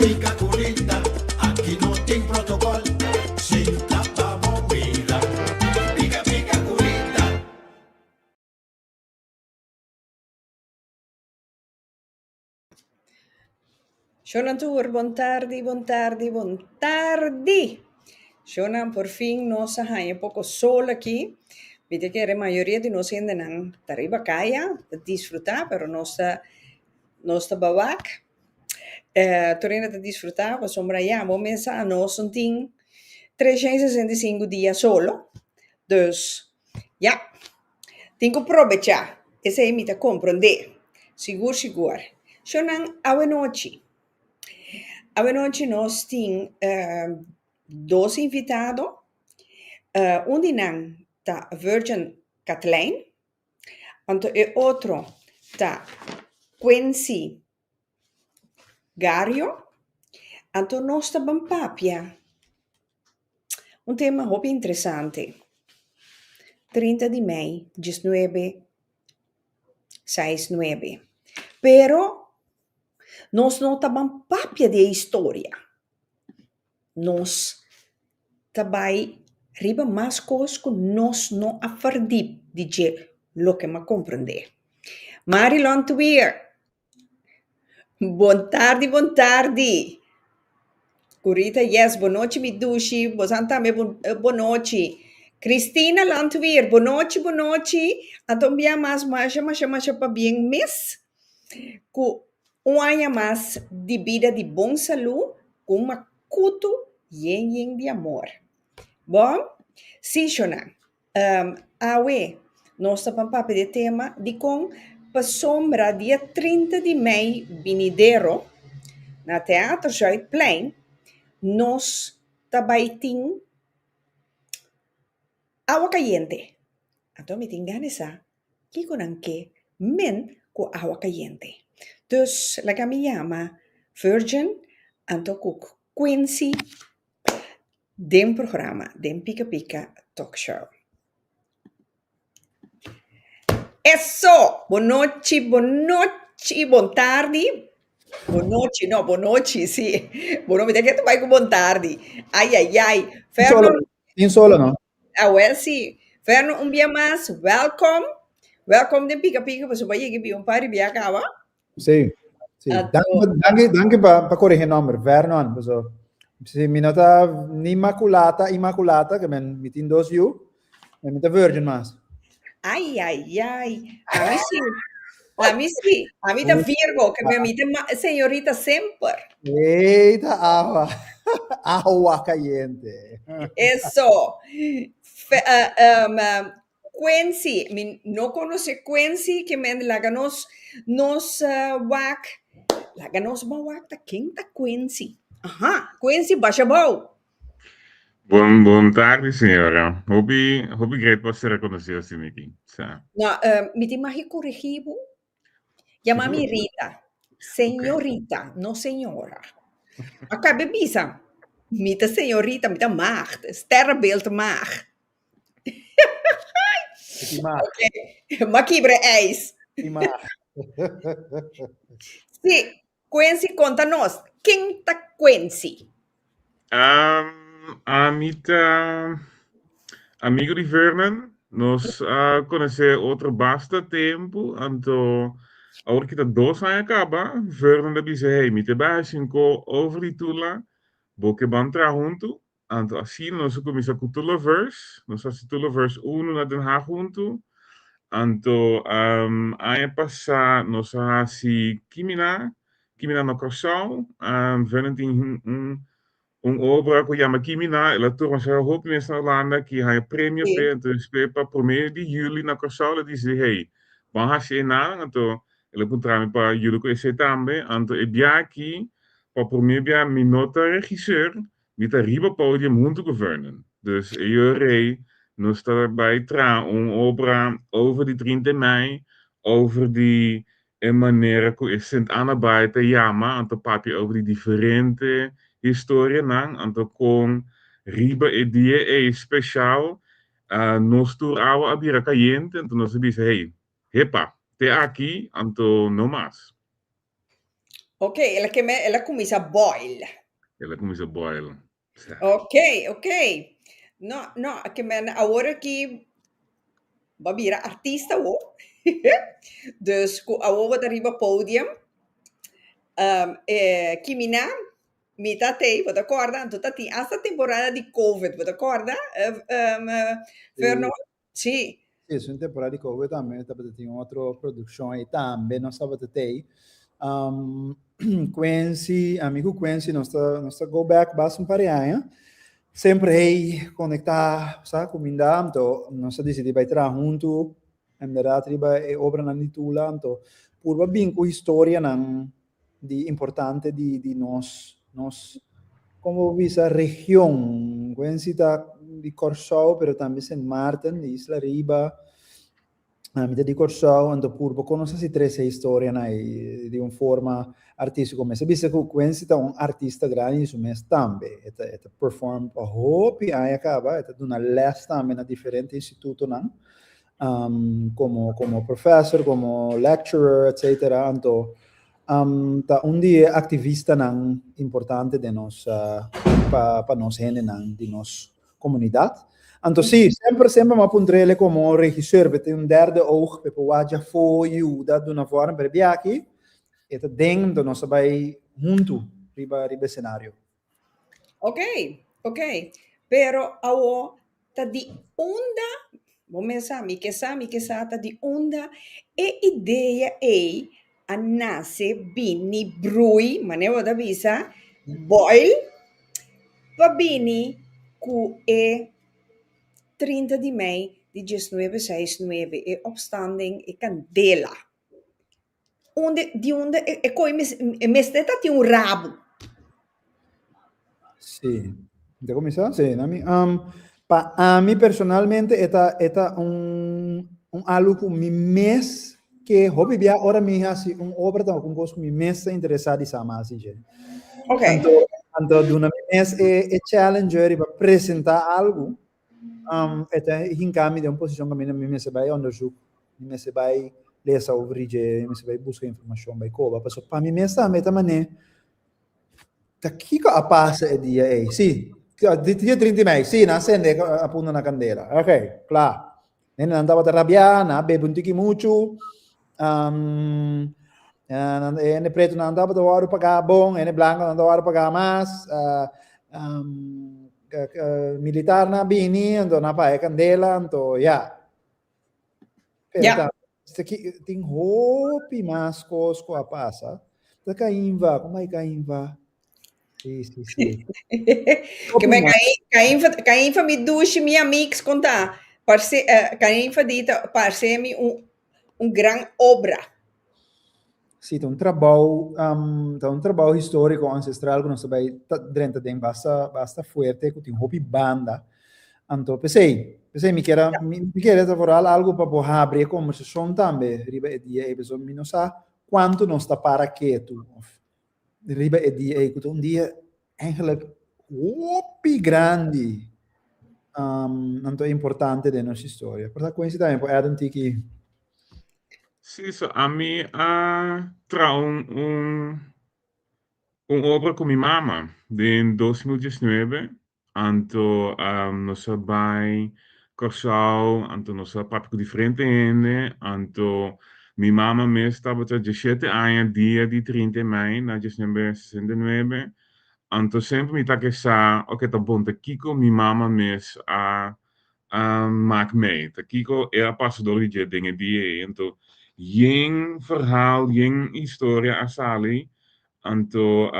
pica culita, aquí no tem protocolo. Senta pa movida, pica pica culita. Shonan bom tarde, bom tarde, bom tarde. Shonan, por fin, nós arranha pouco sol aqui. Viste que a maioria de nós ainda não está arriba caia, desfrutar, pero nós está bawac. Torina a desfrutar, mas sombra já, bom mensa, nós não tem 365 dias solo. Dus, ja, tem que aproveitar. Esse aí me tá compreender. Seguro. Shonan, awe noite. Awe noite nós temos dois invitados. Um de nós está Virgin Chatlein, e outro está Quinsy Gario. Então nós estamos papia. Tema muito interessante. 30 de maio, 1969. Pero nós não estamos papia de história. Nós também riba mais coisas que nós não afardip de lo que me compreender. Marilyn Tuir. Bom tarde. Curita, yes, boa noite, mi dushi. Bosanta, boa noite. Cristina Lantuir, boa noite. Então, bem mais para bem mês. Com um ano mais de vida de bom saúde, com uma cuto yen de amor. Bom, sim, Shona. Awe, nós estamos para de tema de com para sombra dia 30 de maio, vinideiro, na Teatro Chatlein, nós também temos Awa Kayente. Então, me tem ganas que com que men com Awa Kayente. Dus, la que me chama Virgin, então com Quinsy, dem programa, dem Pica Pica Talk Show. Eso! Boa noite, boa tarde. Boa noite, sim. Boa noite, que tu vai com boa tarde. Ai. Vernon. In solo, no? Well, sim. Vernon, dia mais, welcome. Welcome de Pica Pica, você vai aqui um par de biacawa? Sim. Danke para corrigir o nome, Vernon. Se mi nota immaculata, que me tem dois you, me tá virgin mas. Ai. A mim sim. A mim tá Virgo, que me tem senhorita sempre. Eita, Awa Kayente. Eso. Quinsy, não conhece Quinsy, que me laga nos wak. Laga nos wak, tá quem tá Quinsy? Aha, Quinsy, baixa bom. Boa tarde, senhora. Hobby great você reconheceu assim aqui. Não, me tem mais corrigido. Chama-me Rita. Senhorita, não senhora. Acabei bisa. Mita senhorita, mita macht. Sterrenbeeld macht. Ok. Maquibre eis. Sim, Quinsy, conta-nos. Quem tá Quinsy? Amigo de Vernon, nós conhecemos outro bastante tempo, então, agora que tá 2 anos acaba, Vernon disse, hey, me te baixo over die tula, boke bantra junto, então assim nós começamos com Tulaverse, nós fazemos Tulaverse 1 na Den Haag junto, então, ano passado nós fazemos Kimina no Corsal, Vernon tem obra que chama Kimina, ela trouxe a roupa nessa Holanda que há prêmio para então para primeiro de julho na Corsal, ela disse, hey, vamos fazer nada, então ela encontrou para julho conhecer também, então é bem aqui, para primeiro bem me nota regisseur, me tá riba podium junto com Vernon. Dus eu rei, nós está bij uma obra over die 30 mei, over die maneira que é sent aanarbeid jama, então papi over die diferente história, não? Então com riba e dia é especial, nós tur Awa Abira Kayente, então nós diz, hey, hepa, te aqui, então não mais. Ok, ela começa a boil. Ela começa a boil. Ok, ok. No, no, que men agora que vai virar artista, o. Dus, agora vai arriba podium. Kimina, mi tatei, vou acordar, então tati, essa temporada de Covid, vou acordar, Vernon? Sim. Sì, su in temporada di Covid também, tinha outra produção aí também, nós estava aí. Quincy, amigo Quincy, nós tá go back basta para aí, sempre aí conectar, sabe, comida, então nós decidi vai entrar junto, andar triba e obra na nitula, então por bem com história nan di importante di nós como visa região, Quincy está di Corsau, pero também Saint Martin, di Isla Riba, mi di Corsau, ando pur conosco si tre sei storia di un forma artistico come se visse che Quincy è un artista grande su me stambe e perform a hopi acaba e una lesta a differente istituto nan como professor como lecturer etc. Anto ta un dia activista nan importante de nos pa nos hene nan di nos comunidade. Anto sì, sempre ma puntrele como regisseur, vete un derde oog, pe waja fo you, dat doen vorm per biaki, et het ding do nos bij junto riba scenario. Ok, ok. Pero awo ta di onda, mi che sa ta di onda e ideia e a nasce bini brui, ma ne vado visa, boil, va bini cu e 30 di mei di 1969 e opstanding e candela. Onde e coi me stata ti un rabo. Sì, ¿de cómo está? Sí, a mí personalmente está un algo mi mes que hobby via ora mi hasi un obra da con mi mes interessado di sama assim, gente. Ok. Anto de una mes e challenger e apresentar algo, até hincami de uma posição que me se vai onderzoek, me se vai ler sobre, me se vai buscar informação, vai coba, para mim mesmo também mané aqui a passa é dia aí, sim, dia 30 de maio, sim, acende appunto una candela, ok, claro, ne andava a arrabbiare, ne beve un tiki mucho, ne preto não andava a pagar bom, ne blanco não andava a pagar mais, militar na bini, então na paia candela, então, yeah. Yeah. Tem roupa mais cosco a passa, tá caindo, como é caindo? Sì. Che me cain fa mi duci mi amics conta, parce cain fa dita parce mi un gran obra. Sì, è un trabalho histórico ancestral que nós também dentro tem basta forte, que tem hobby banda. Então, pensei me queria falar algo para poder abrir a conversação também, riba e dia e pessoa me não sabe quanto nós está para quieto. Riba e dia e que um dia eigenlijk hobby grande, então é importante da nossa história. Por isso, coincidência, pode dar um tiki. Sì, so, a me tra un obra con mi mamma in 2019, anto non so bai Corsau, anto non so papo differente ende, anto mi mamma me stava già 17 anni dia di 30 mai, na 1969, anto sempre mi ta che sa, ok, ta bonte Kiko mi mamma mes maak mee. Ta Kiko era pas door die dingen die anto jing verhaal, jing historia asali. Anto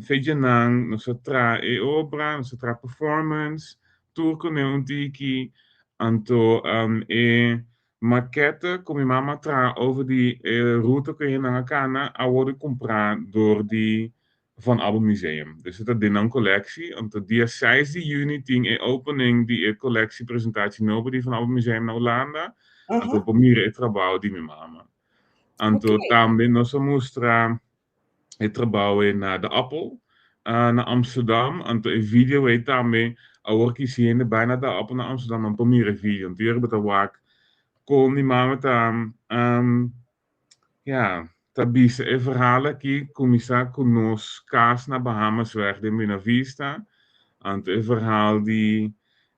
fece nang no sa tra e obra, no sa tra performance, turco ne un tiki, anto e maquette come mama tra over die route kun je naar Ghana a worden comprar door die van Abel Museum. Dus het is een collectie. Anto dia 6 de juni ting e opening die collectiepresentatie no die van Abel Museum na Holanda. Anto pomire e trabalho di mia mama. Anto Ok. tambe no sa mostra e trabalho na de Appel, na Amsterdam. Anto e video e tambe a worki siende bijna de Appel na Amsterdam an pomire video. Anto hier bet a wak kon die mama tam ja Tabisa e verhaal aqui começar com nós cas na Bahamas verde em Buena Vista. Ante e verhaal die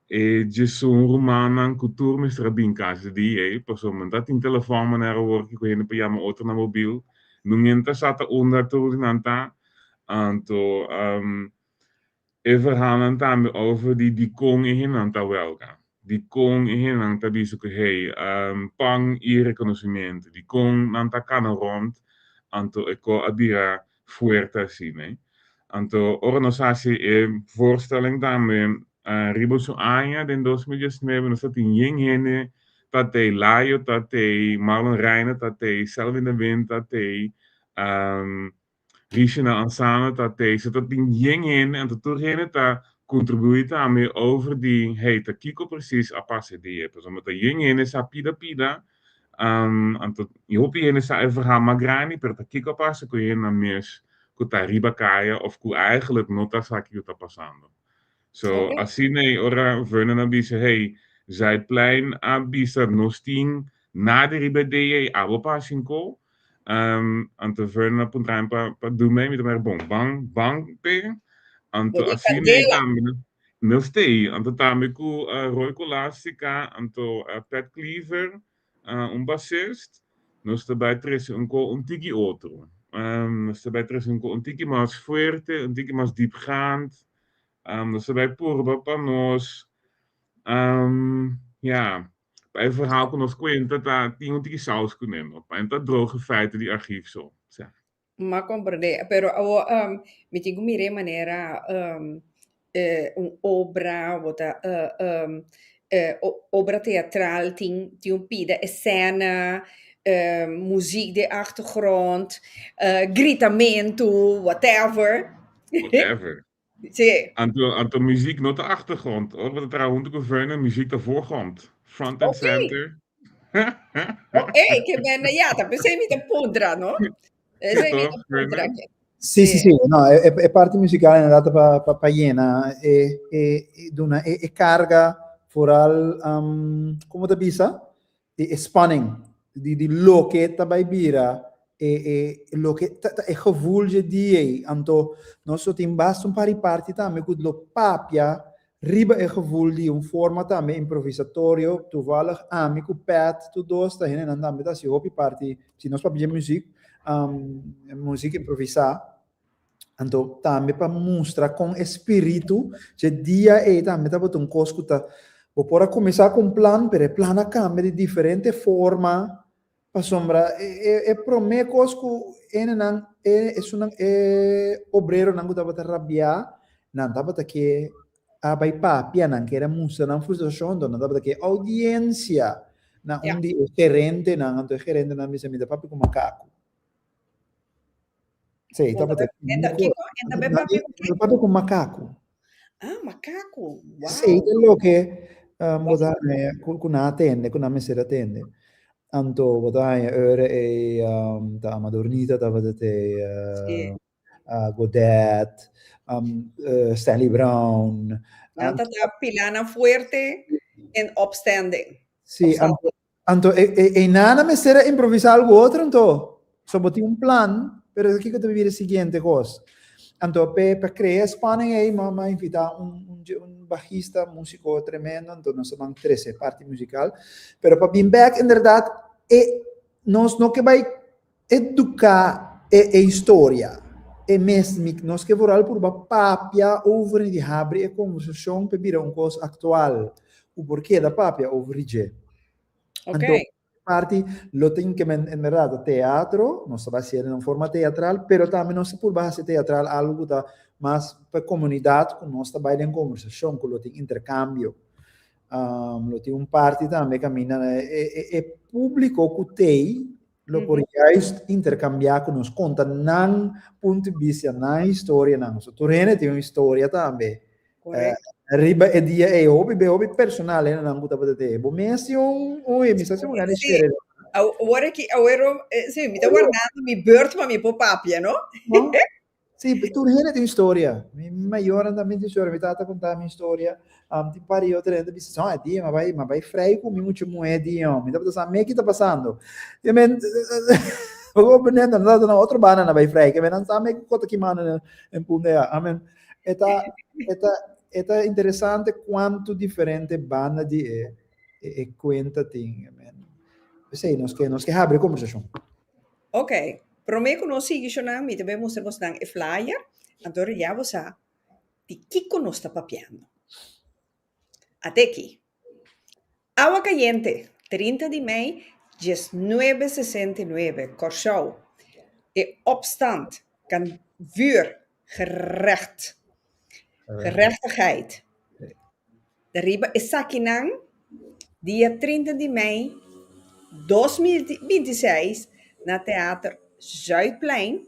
de zo'n roman aan cultuur met rabinka's die pas om dat in telefoon maar hoor ik weet niet bij mijn auto naar mobiel nungenta zat onder toe nanta anto e verhalen tam over die kong in nanta welga die kong in nanta die zoeken hey pang i reconocimiento die kong nanta kana rond anto eko abira fuerta sine anto organisatie voorstelling daarmee ribo so anya den 2019 no sat in yeng hene tate layo tate Marlon Reine tate zelf in de wind tate Rishina Ansana tate so dat in yeng hene en tot hene ta contribuita daarmee over die hey ta kiko precies a passe die dus omdat de yeng hene sa pida anto yopi hene sa verhaal magrani per ta kiko passe kun je na mes kuta riba kaya of ku eigenlijk nota saki uta passando. So, Ok. asine ora Vernon abise, hey, Zuidplein abise nosting na de ribedeie abo pasinko. Anto Vernon puntrain pa do mee met mer bon bang pe. Anto Jadi asine candela. tam no stay. Anto tame ku Roy Colastica, anto Pet Cleaver, bassist. Nos daarbij tres un tiki outro. Nos daarbij tres un tiki mas fuerte, un tiki mas diepgaand. Dus bij Purba Panos. Ja, bij verhaal kon ons kwenta dat die saus kunnen. En dat droge feiten die archief zo. Ja. Ma comprende, pero mi tengo mire manera un'opera, obra teatral, die un pide scena, muziek de achtergrond, gritamento, whatever. Whatever. Sì, Aan de muziek not de achtergrond. Hoor, wat er trouwens ook muziek de voorgrond. Front and ok, center. ok, che ben, ja, dat sei mi te pondra, no? Sei mi te Toch, pondra, Vernon? Sì, sì, sì, sì, no, è parte musicale, è andata pa Iena e carga foral, come da bisa, e spanning, di lo che ta bira, lo che e gevoelje die, anto, non so, in basta un pari parti me goed lo papia, riba e gevoel die un forma me improvisatorio, toevallig amico pet, tu dos, ta heen en andam, dat si hopi parti, si nos papia muziek, música improvisar. Então, também para mostrar com espírito, que dia é também tá botando cosco tá. Vou para começar com plano, pero plano cambia de diferente forma. Para sombra, para mim cosco é obreiro não gostava de rabiar, não tava que abai papia não que era mostrar não frustração, não tava que audiência, na ja. onde gerente não, então gerente não me se me dá papo com macaco. Sì, E da beba più che? proprio con macaco. Ah, macaco, Sì, wow. quello che Basta. con una tende, con una messera tende. Anto vodai ore e da Madornita da vedete Sì. Godet, Stanley Brown. Nanta ta pilana fuerte en opstanding. Sì, anto e nana messera improvvisare algo altro, anto so ti un plan per che devi dire siguiente cosa. Anto per creare spanning e ma invita un bajista, músico tremendo, anto non so man 13 parti musical, pero para being back inderdaad e nos no que vai educar e storia. E mesmo nós que vooral por papia over die habri e conversação per dire un cosa actual. O porquê da papia over je. Ok. Então, parte lo tem que en verdad teatro, não se vai ser em forma teatral, pero também não se por base teatral algo da mais para comunidade com nós trabalha em conversação, com lo tem intercâmbio. Lo tem parte também caminha e público que tem lo por juist intercambiar com nós conta não ponto de vista na história não. So Torrene tem uma história também. Corretto. Riba e dia e hobby personale non gusta vedere bo messi mi sta Sì, una sì. ricerca Ora che ero, sì, mi sta guardando, mi Bert, ma mi papia, no? no sì tu ne di storia mi maggiore andamento di storia mi tata contare mi storia ti pare io te di so di ma vai frei come mucho muedi mi da sa me che sta passando e men Pagou benendo, nada na outra banana vai frei, que menan sabe que conta que mana em pundea. Amen. Eta interessante quanto diferente banda de e conta tem, amen. Sei, nos que abre conversação. Ok, prometo que nós seguimos nami também mostramos nang e flyer, agora já você de que nós está papiando. Até aqui. Awa Kayente, 30 de maio, 1969, Corsau. E opstand kan vuur gerecht. Gerechtigheid. Arriba is Sakinang, dia 30 de maio 2026, na Teatro Chatlein.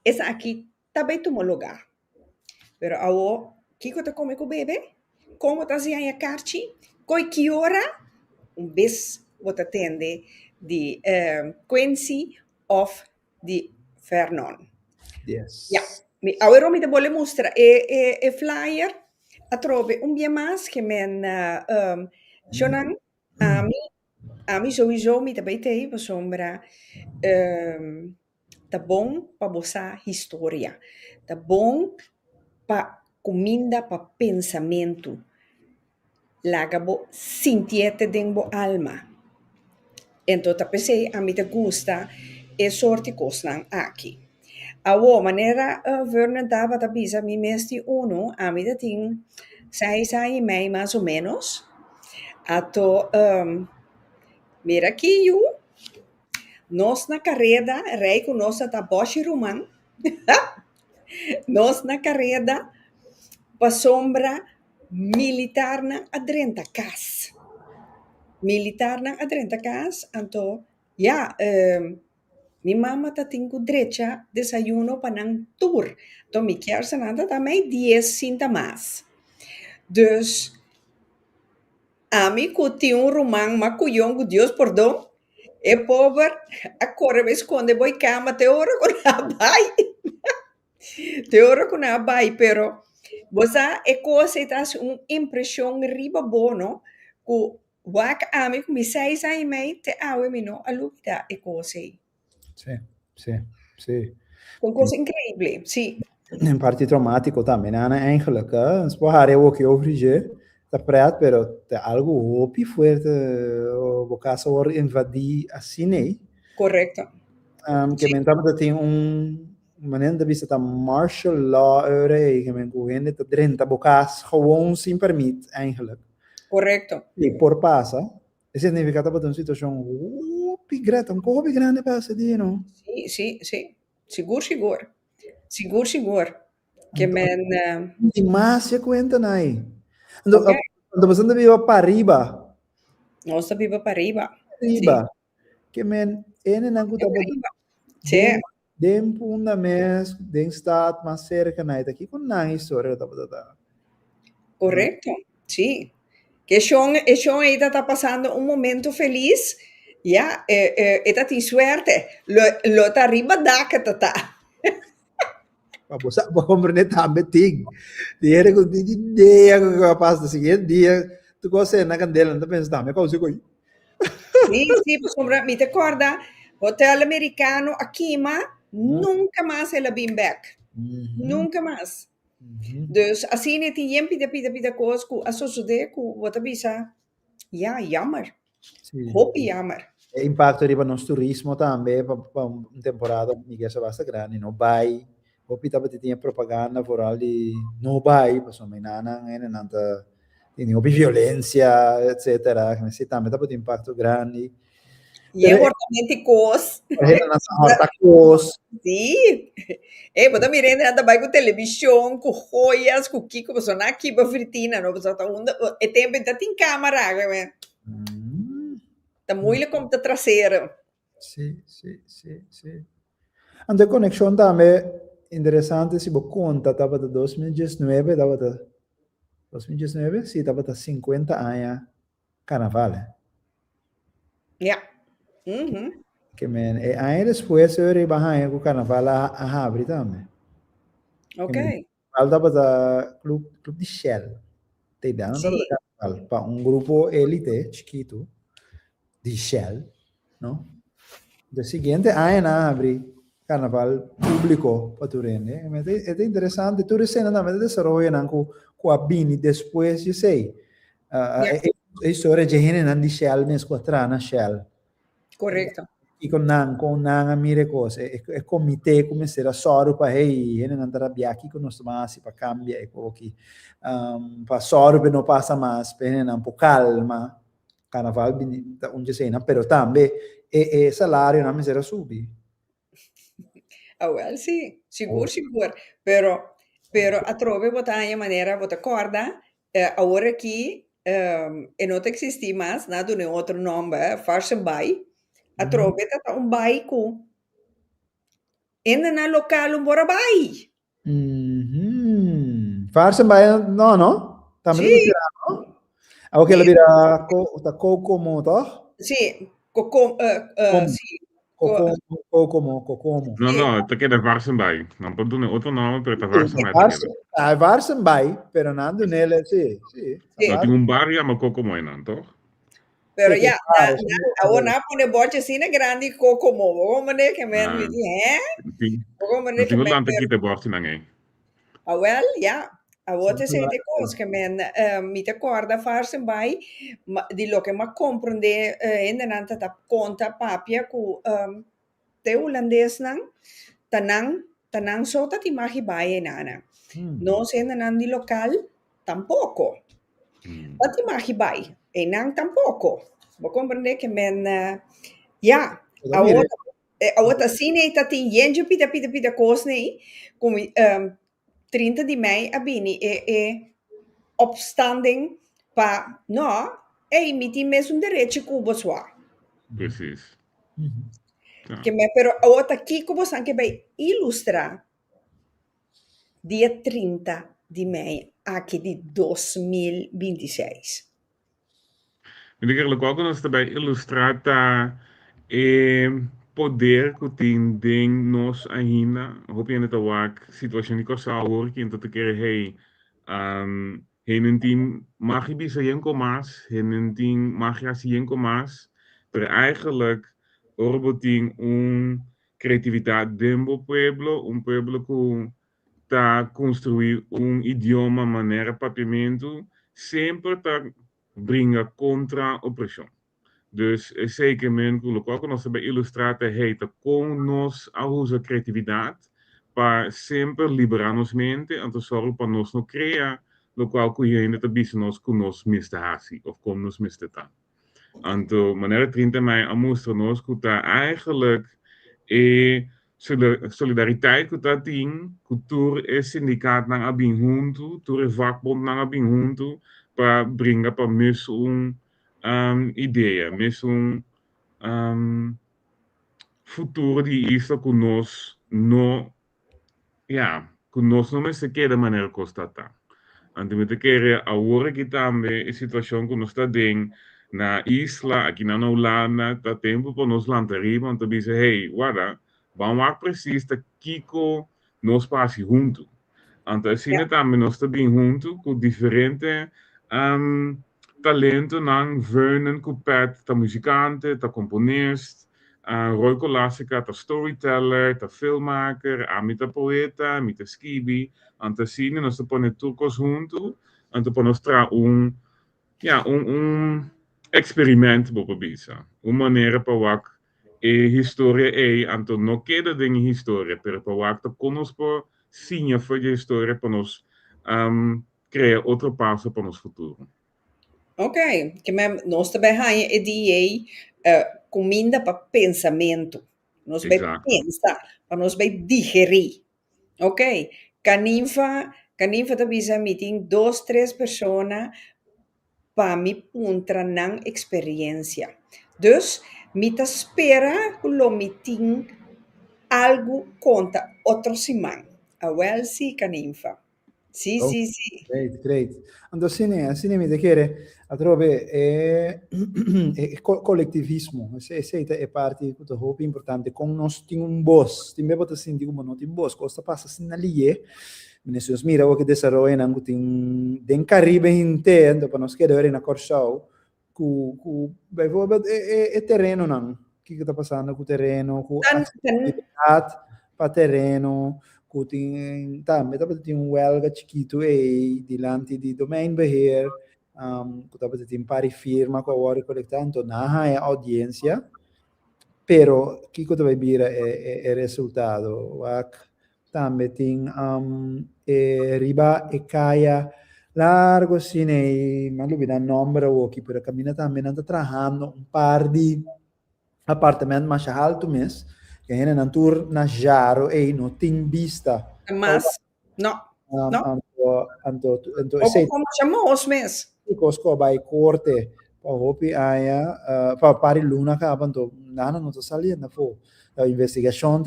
Essa aqui também tomou lugar. Pero awo, kiko te come com bebê? Como tá se a carti? Coi que hora? Bis wat atende de Quinsy of de Vernon. Yes. Ja, agora me vuole mostrar e flyer a trove un dia mais que men Shonan a mim sowieso me também tem para sombra tá bom para botar história, tá bom para comida, para pensamento, lagabo sintiete dentro alma. Então, pensei, a mim te gusta e sorte cosnan aqui. A maneira Vernon dava da bisa mi mesti uno, a mim te ting 6 anos e meio mais ou menos. Ato, mira aqui, nós na carreira, rei com nossa da Bosch Roman, nós na carreira, pa sombra militar na adrenta cas. Militar na adrenta cas, anto, ja, mi mama ta tingu derecha desayuno panang tour. To mi kiar sananda também 10 cinta mais. Dus, ami kuti um romang macuyong, Deus perdão, e pobre, a corre me esconde boi cama, te ora con a bai. Te ora con a bai, pero você é coisa traz impressão riba bono, que wak ami mi 6 anos e meio te awe mi no alubida e coisa. Sì, sì, sì. Een coisa incrível, sim. In parte traumatico também, né? Eigenlijk, spohare ook over je, te praat, pero te algo opi fuerte, o caso or invadi assim, né? Correcto. Que men tama tem maneira de vista martial law que men governo te drenta bocas gewoon sem permit, eigenlijk. Correcto. E por passa, e significa que uma situação opi grande, um pouco grande passa di, no? Sim, sim, sim. Seguro, seguro. Seguro, seguro. Que men... Mas se conta, né? Ok. Quando você anda viva para arriba, Nossa, viva para arriba. riba, que men ene nangu taba Arriba. Sim, dem punda mes den stat mas cerca na aqui com na história taba tata. correcto. Sim. Que Sean ainda está passando um momento feliz. Ja, está tem suerte. Lo está arriba da que tá. Pabosa ba compreender tambe ting. Dia ko di dia ko capaz de seguir dia tu cosa na candela não pensa tambe causa coi. Sim, sim, sombra, me te acorda, hotel americano aqui, mas nunca mais ela bem back. Nunca mais. Dus assim net die pida coisas que associado com wat bisa. Ja, jammer. Hoop jammer. E impacto riba nos turismo tambe pa un temporada mica sa basta grande no vai. Hopi taba tinha propaganda for ali no vai, passo menana ene nanta tinha opi violência, etc. Que se tambe taba impacto grande. E é hortamente cos. Era na horta cos. Sim. Bota mirando nada vai com televisão, com joias, com kiko, você não aqui para fritina, não, você tá onda, é tempo tá tem câmera, né? Tá muito como tá traseira. Sim, sim, sim, sim. Ante conexão também interessante se você conta, tava de 2019, tava de 2019, sim, tava de 50 anos carnaval. Ja. Que men, e anos depois eu ia baixar com o carnaval a abrir também. Ok. Carnaval tava da clube de Shell. Te ideia, não tava Sim. de carnaval, para grupo élite chiquito de Shell, não? De seguinte ano abre carnaval público para tu rende. É interessante, tu recém não vai desenvolver com a bini depois de sei. Yeah, A história de gente não de Shell mesmo com a trana Shell. correcto. E com nang a mire cose. E comitê começar a soro para hey, gente não terá aqui com nós mais para cambiar e coloque. Para soro para não passa mais, para gente não por calma. Carnaval onde sei, pero também e salário não me será subir. Ah, well, sì, sicuro, sicuro. Pero a trove botagna maniera bota corda, ora aqui, e não existe mais, nada de outro nome, farsa bai. A trove tá um bai com. Ainda na local um bora bai. Farsen vai, no, no? Também tu Sì, tira, no? Ako kaya labira ko, ta kokomo to? sì, co, Kom, sì, co, kokomo. No, sì, no, te queda varsen bij. Dan pode doen outro nome, pero te Sì, varsen bij te queda. Farsen vai, pero nando nele, sì, sì. sì. No, tem bar ja, maar koko mooi dan, toch? Pero Sì, ya, claro, na pone boche sine grandi como, como ne que men mi Ah, di, como ne não que tem men, land aqui te borste dan ei. well, ja, a volte sì, se te cos que men, mi te corda farse bai, di lo che ma comprende, in den anta ta conta papia ku, te ulandes nang, tanang sota ti mahi bai enana. No se nan di local, tampoco. Pati mahibai, e nang tampoco. Mo comprende que men, ja, Da mire, a outra sine tati yenje pita cosne, como 30 de mei abini opstanding pa, no, e miti mesmo direito cubo sua. Precies. Ja. Que me, pero a outra aqui cubo san que vai ilustrar dia 30 de mei aqui de 2026. Ik denk ook nog bij illustrata e poder que tem ding nos ainda. Hoop je net al situatie niet zal horen que então te querer hey hen team mag je bisa yenko mas, hen team mag je asi yenko mas, pero eigenlijk orboting creatividade dentro pueblo, pueblo que tá construir idioma, maneira, papiamento, sempre tá bringa contra opressão. Dus zeker men ook nós bij illustrata heita com nós a usa criatividade para sempre liberar nos mente en te zorgen para nós no crea lo qual que ainda te bisa nós com nós miste hasi of com nós miste ta. En de maneira 30 mei a mostra nós que tá eigenlijk solidariteit que tá tem cultura e sindicaat nang abin junto, tour e vakbond nang abin junto para bringa para mis ideia, mesmo futuro de isso que nós não, ja, que nós não se queda maneira constatar. Antes de querer agora que também a situação que nós está dentro na isla, aqui na Holanda, tá tempo para nós lá arriba, então dizer, hey, guarda, vamos lá precisa Kiko nós passe junto. Então assim também nós está bem junto com diferente talento nan Vernon Coupet, ta muzikante, ta componist, Roy Colastica, ta storyteller, ta filmmaker, amita poeta, amita skibi, anta sine nós te pone turcos junto, anta pone nostra un experiment bopo bisa, maneira para wak história anto no queda de história, pero para wak ta conosco sinha foi de história para nós criar outro passo para nosso futuro. Ok, que nós também temos comida para pensamento. Nós vamos Exato. pensar, para nós vamos digerir. Ok, caninfa também já meeting 2, 3 pessoas para me puntra na experiência. Dus, me ta espera que o meeting algo conta outro semana. A well, sim, caninfa. Sim, oh, sim, sim. great. Ando cine mi te chiede, a trove è collectivismo, se è parte tutto hope importante, con nos ting un boss, ti bebo te senti come non ti boss, cosa passa sin lì me ne mira o che desarrollo nangu ting den Caribe in te, dopo nos chiede ora in accorsau, cu e terreno nan, que está passando com o terreno, com Tan, acessibilidade para terreno, que tem, também tem um huelga chiquito aí, diante de domain beheer, que tem um pari firma com a hora colectando, então não é audiência, pero que tu vai vir é resultado. Também tem riba e caia largo assim, mas não me nome o que por caminho também anda trabalhando par de apartamento mais alto mesmo, que é na tour na Jaro e não tem vista. mas, não, não. Anto Ou sei como chamamos mesmo. que cosko vai corte pa hopi aya pa pari luna ka abanto nana não está saliendo fo a investigação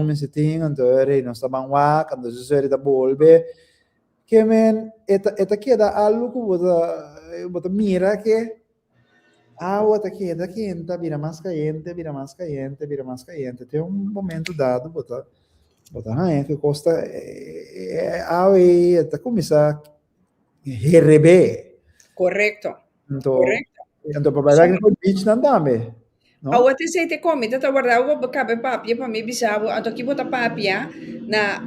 me se tem anto ere não está banwa quando se ere da bolbe que men eta queda algo que bota mira que agua está quente, vira mais caliente, vira mais caliente, vira mais caliente. Tem um momento dado, bota que costa água e está começar a rebeber. Correcto. Então para vai que o beach não dá me, não? Awa te sei te komi, te guarda ugo bakabe papia pa mi bisabu, ato ki bota papia na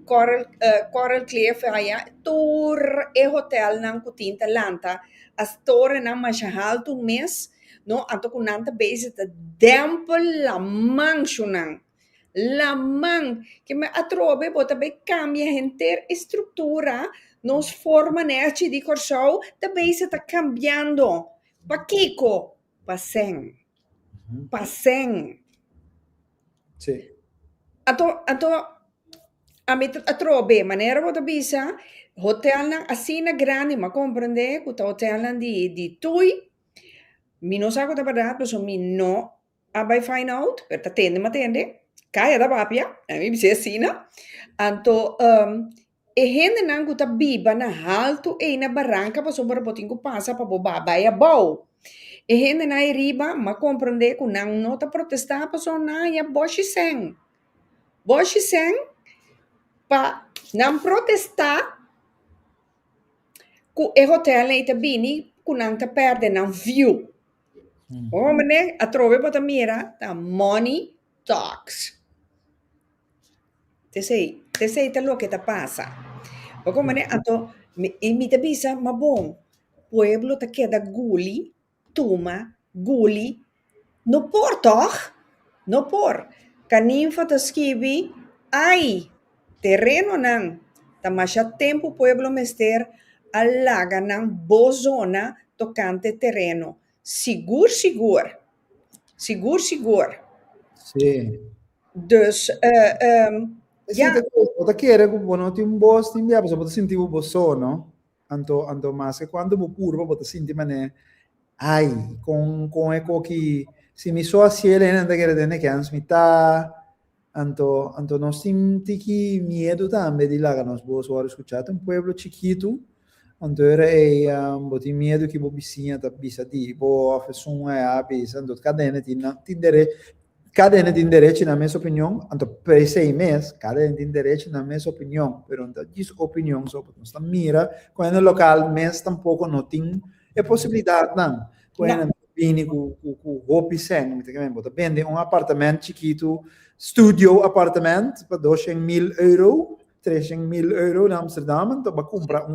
Coral Cleaver aya tour e hotel nang kutinta lanta as torre nang mashahal tu mes no ato kunanta base te dempel la mang shunang la mang que me atrobe bota be cambia enter estrutura nos forma nerci di corsau te base ta cambiando pa kiko pa seng passem. Sim. A trobe, maneira bota bisa, hotel nang asina grande, ma comprende, kuta hotel nang di tui, mi non sa kuta padat, so mi no abai find out, per ta tende ma tende, kaya da papia, mi bisa asina, anto, e hende nang kuta biba na halto e na barranca, pa so barapotingo passa pa bo babai a bau. E gente na riba, ma compreende que não nota protestar para só na ya boshi sen pa não protestar que o hotel nem tá bini que não tá perde não view. Oh, mané, a trove para mira, tá money talks. Te sei tá lo que tá passa. O como mané, ato mi te bisa, ma bom, pueblo tá queda guli, tuma, guli, no por toch? No por. Kanin fa taskibi, ai, terreno nang, tamasya tempo pueblo mester, alaga nang bozona tocante terreno. Sigur. Sim. Dus, Sì, da che era buono ti un boss ti invia, posso sentire un bosso, no? Anto mas che quando bu puro posso sentire mane ai con eco che si mi so a siele nanda che redene che ans mità anto non senti che miedo tambe di là che non sbosso ho ascoltato un pueblo chiquito anto era boti miedo che bo bisinha ta bisa di bo afesun é abis anto cadene ti dere cadene di indiretti na minha opinião, então per 6 meses, cadene di indiretti na minha opinião, pero então diz opinião só porque nós mira, quando no local mês tampouco não tem é possibilidade não, quando vini com roupa sem, me tem que vende um apartamento chiquito, studio apartamento para 200.000 euro, 300.000 euro em Amsterdam, então para comprar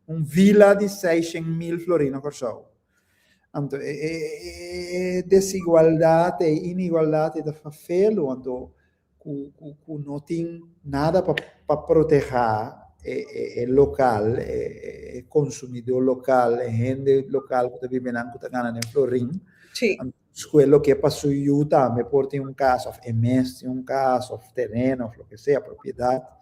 villa de 600.000 florina corsau. Anto desigualdade e inigualdade da favela, anto não tem nada para proteger é local, é consumidor local, é gente local que vive na Cutagana, em Florim. Sim. Quello che passa aiuta, me porti un caso, emessi un caso, terreno, lo che sia, proprietà.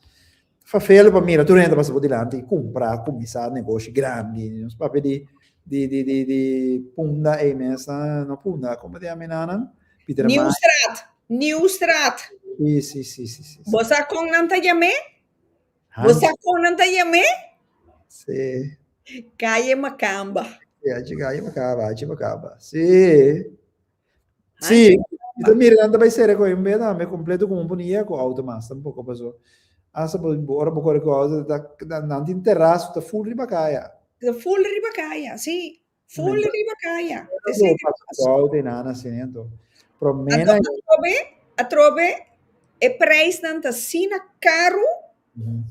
Favela, para mira, tu entra passa por delante, compra, começar negócios grandes, uns papéis de punda e mesa, no punda, come ti chiamano? Nieuwstraat. Sì. Você com não tá yame? Você com não tá yame? Sì. Calle Macamba. Calle Macaba. Sì. Sì, então mira, anda vai ser com em vez me completo com companhia com automassa, um pouco passou. Asa por ora por coisa da não tem terraço, tá full ribacaia. Full ribacaia, sim. Full riba kaya. Te Io sei di faccio passo. volte in Anna Sinento. Pro Ato, mena. atrobe, e prijs dan te sina caro, Mhm.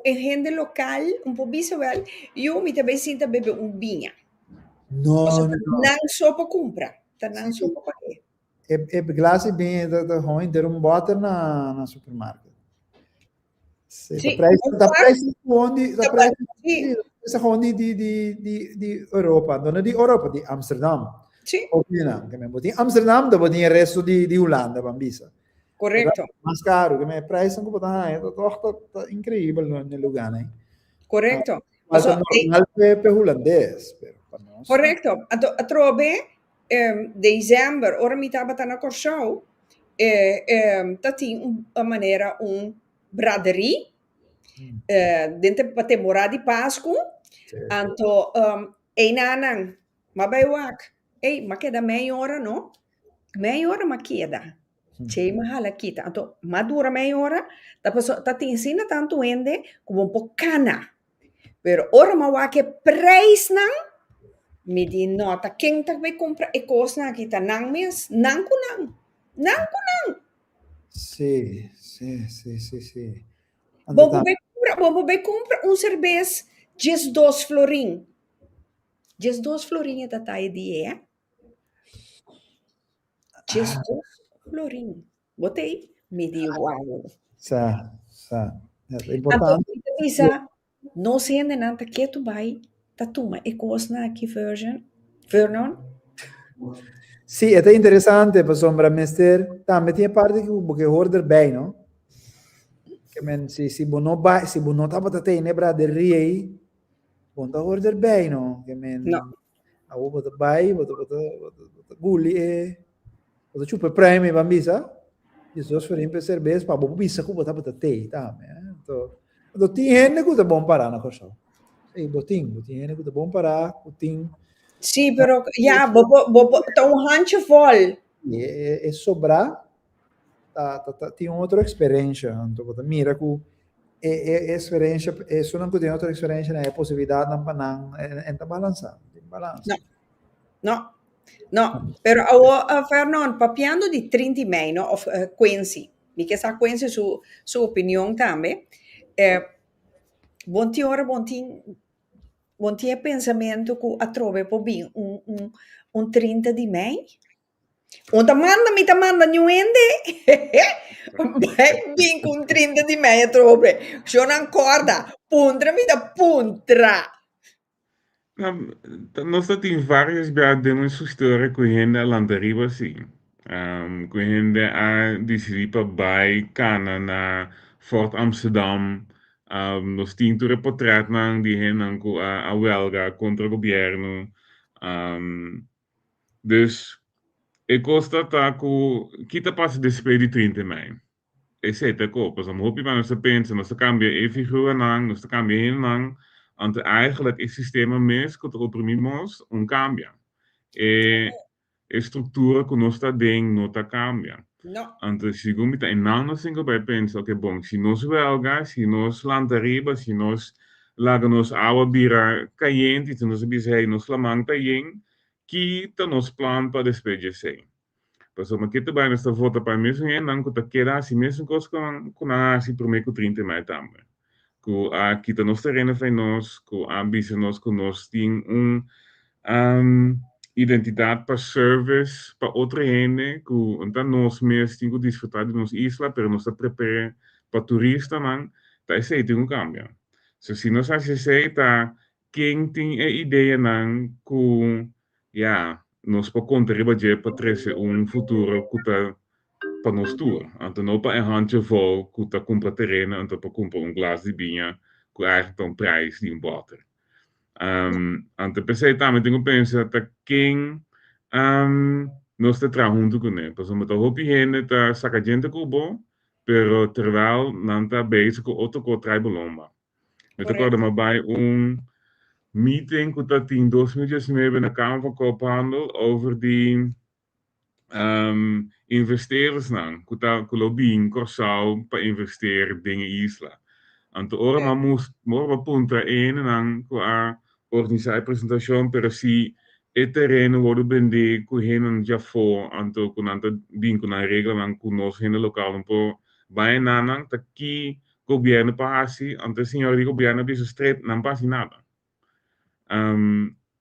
in gente local, un po' visual, io mi te sinta bebe un vinha. O No, sea, no, no. non sopa compra, te non Sì, sopa pague. e glasi bem da ruim ter boter na supermarket. Sì, Sì, un da quarto, prezzi fondi, da prezzi sì, sì, questa fondi di Europa, non è di Europa, di Amsterdam. sì, O che mi di Amsterdam dopo di il resto di Olanda, bambisa. Però corretto, mas caro, che mi prezzi un po' da è toch incredibile nel Lugano. corretto. O Alta sea, normal per holandês, però per nos. corretto. Atrobe, dezember, ora mi tava na corso, tati a maniera un braderie, Mm, dente pa temporada di Pascua, sì. anto, ein anang, ma bei wak, ma che da meia ora, no? Meia ora ma chieda. Mm. C'è mahala kita. Anto, ma dura meia ora, tapos tati insina tanto ende, come un po' cana. Pero ora ma wak e prijs nang, mi di no, ta king tak be compra e kos na kita nang mes, nang ku nang. Nang ku nang. Sì, sì, sì, sì, sì. Bombo be compra un cervez, just dos florin. Just dos florin e tatai di e. Just Ah, dos florin. Botei, mi di wow. sa, sa. È Anto, importante. bisa, no sende nanta ketu bai, tatuma e kos na ki Vernon. Sì, ed è interessante, per sombra mester, metti a parte che order bene, no? Che men si bono bai, si bono tapa tate nebra del riei, bon da order bene, no? Che No, men a uvo da bai, gulli e ciupe premi bambisa. Isso for impe serbes pa bo bisa ku tapa tate, to ti henne ku da bon para na cosa. Sì, botin henne ku da bon para, botin. sì, però, ja, tá um handje vol. E sobrar tem outra experiência então mira que experiência isso não tem outra experiência né possibilidade não para não é balança No, no, no. Però a Vernon, papiando di 30 mei, no? Of Quinsy. Mica sa Quinsy su opinione tambe. Buonti ora, buonti e pensamento che a trove po bin un 30 di mei? Un tamanda mi tamanda niente? Beh, bin con 30 di mei a trove. Sono ancora, puntra mi da puntra. Nós temos várias viagens histórias que a gente landaria assim. Que a gente a decidir para vai cana na Fort Amsterdam. Nós temos o reportagem na die gente a huelga contra o governo. Dus ik constato que kita passa despedir 30 mei. E siete kopen. Dan hoop je maar ze pensen, dan kan je even gewoon lang, dan kan je heel lang. Want eigenlijk is het systeem mis que oprimimos un cambia. E structura que nós está dentro não está cambia. No, Então, se eu me em não single by pensa, ok, bom, se nós belga, se nós lantariba, se nós laga nos awa bira caliente, se nós bisei nos lamang tayeng, que tá nos plan para despedir sem. Paso makita ba nesta volta para mesmo e não que queda assim mesmo com a assim por meio 30 mais também. Que a kita nos terreno foi nós, que a ambição nós que nós tem identidade para service para outra gente, que então nós mesmos temos que desfrutar de nossa isla, pero nós prepara para turista man, tá esse tem um cambio. So se nós aceita quem tem a ideia não que ja, nós podemos contribuir para trazer futuro que tá para nós tour. Então não para handje vol que tá compra terreno, então para comprar glas de vinho que eigenlijk een prijs die water. Ante pensei também tenho pensa tá quem nós te tra junto com ele. Pues me tá hopi gente tá saca gente cubo, pero terwijl não tá bezig com outro co trai bolomba. Me te acordo corretto. maar bij meeting que tá em 2019 na Kamer van Koophandel over die investeerders não, que tá que lobbying Corsau para investir dingen Isla. Ante ora Eh, ma moest morgen punta 1 en dan qua organisatie presentatie per si e terreno worden bende ku hen já fo anto ku nanta bin ku na regla man ku nos hen local um po vai nanang ta ki governo pasi ante senhor di governo biso straight não pasi nada.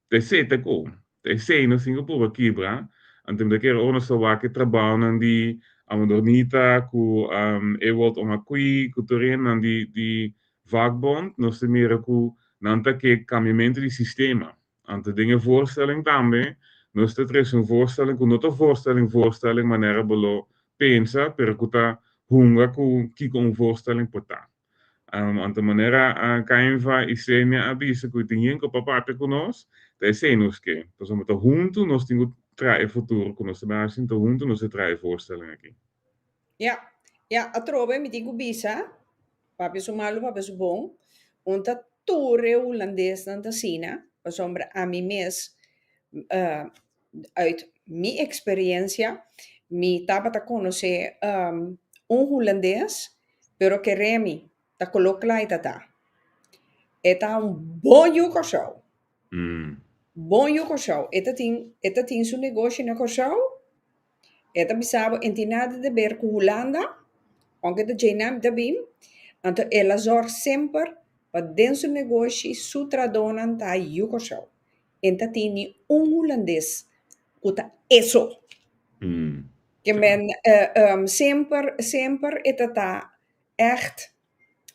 Te sei te ko. Te sei no Singapore kibra. Ante me quero ono so wa que trabalho nandi amodornita ku e wordt om a kui ku toren nandi di vakbond no se mira ku nanta que cambiamento di sistema. Ante dingen voorstelling tambe. No se tres een voorstelling ku not een voorstelling manera bolo pensa per kuta hunga ku kiko een voorstelling pota. Ante manera Cainva y Senia avisa que tinham que paparte conosco, te senus que, pues om te junto nós tingo trae futuro conosco, mas te junto nós trae voorstelling aqui. Ja, ja, a trove mi dico bisa, papi su malo, papi su bom, unta torre holandês na Sina, sombra a mim mes, uit minha experiência, mi tava a conhecer holandês, pero que remi, ta coloca lá e tá. É tá bom yuko show. Bom yuko show. Eta tem seu negócio na show. Eta bisabo entinada de ver com Holanda, onde de Jainam da bim, então ela zorg sempre para dentro do negócio sutradona tá yuko show. Enta tem holandês, uta eso. Que men sempre eta tá echt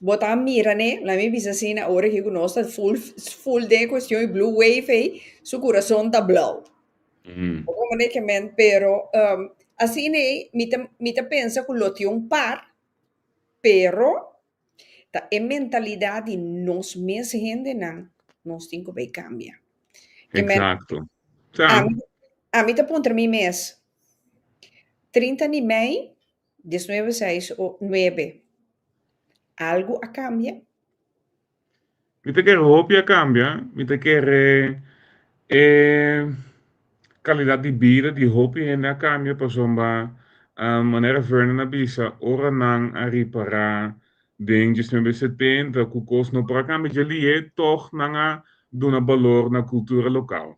botar mira, né? Lá me bisa assim na hora que conosco full de questão blue wave aí, su coração tá blue. Como né que men, pero assim né, mita pensa que lo tinha par, pero tá a mentalidade nos mes gente não, nós tem que vai cambiar. Que men, Exacto. Tá. a mim tá ponto mi mês 30 de maio 19 6 ou 9 algo a cambia. Mi te quero roupa cambia, mi te quero qualidade de vida de roupa ainda cambia, por somba maneira Vernon avisa, ora não a reparar ding 1970, que cost no para cambia ali toch não a dona valor na cultura local.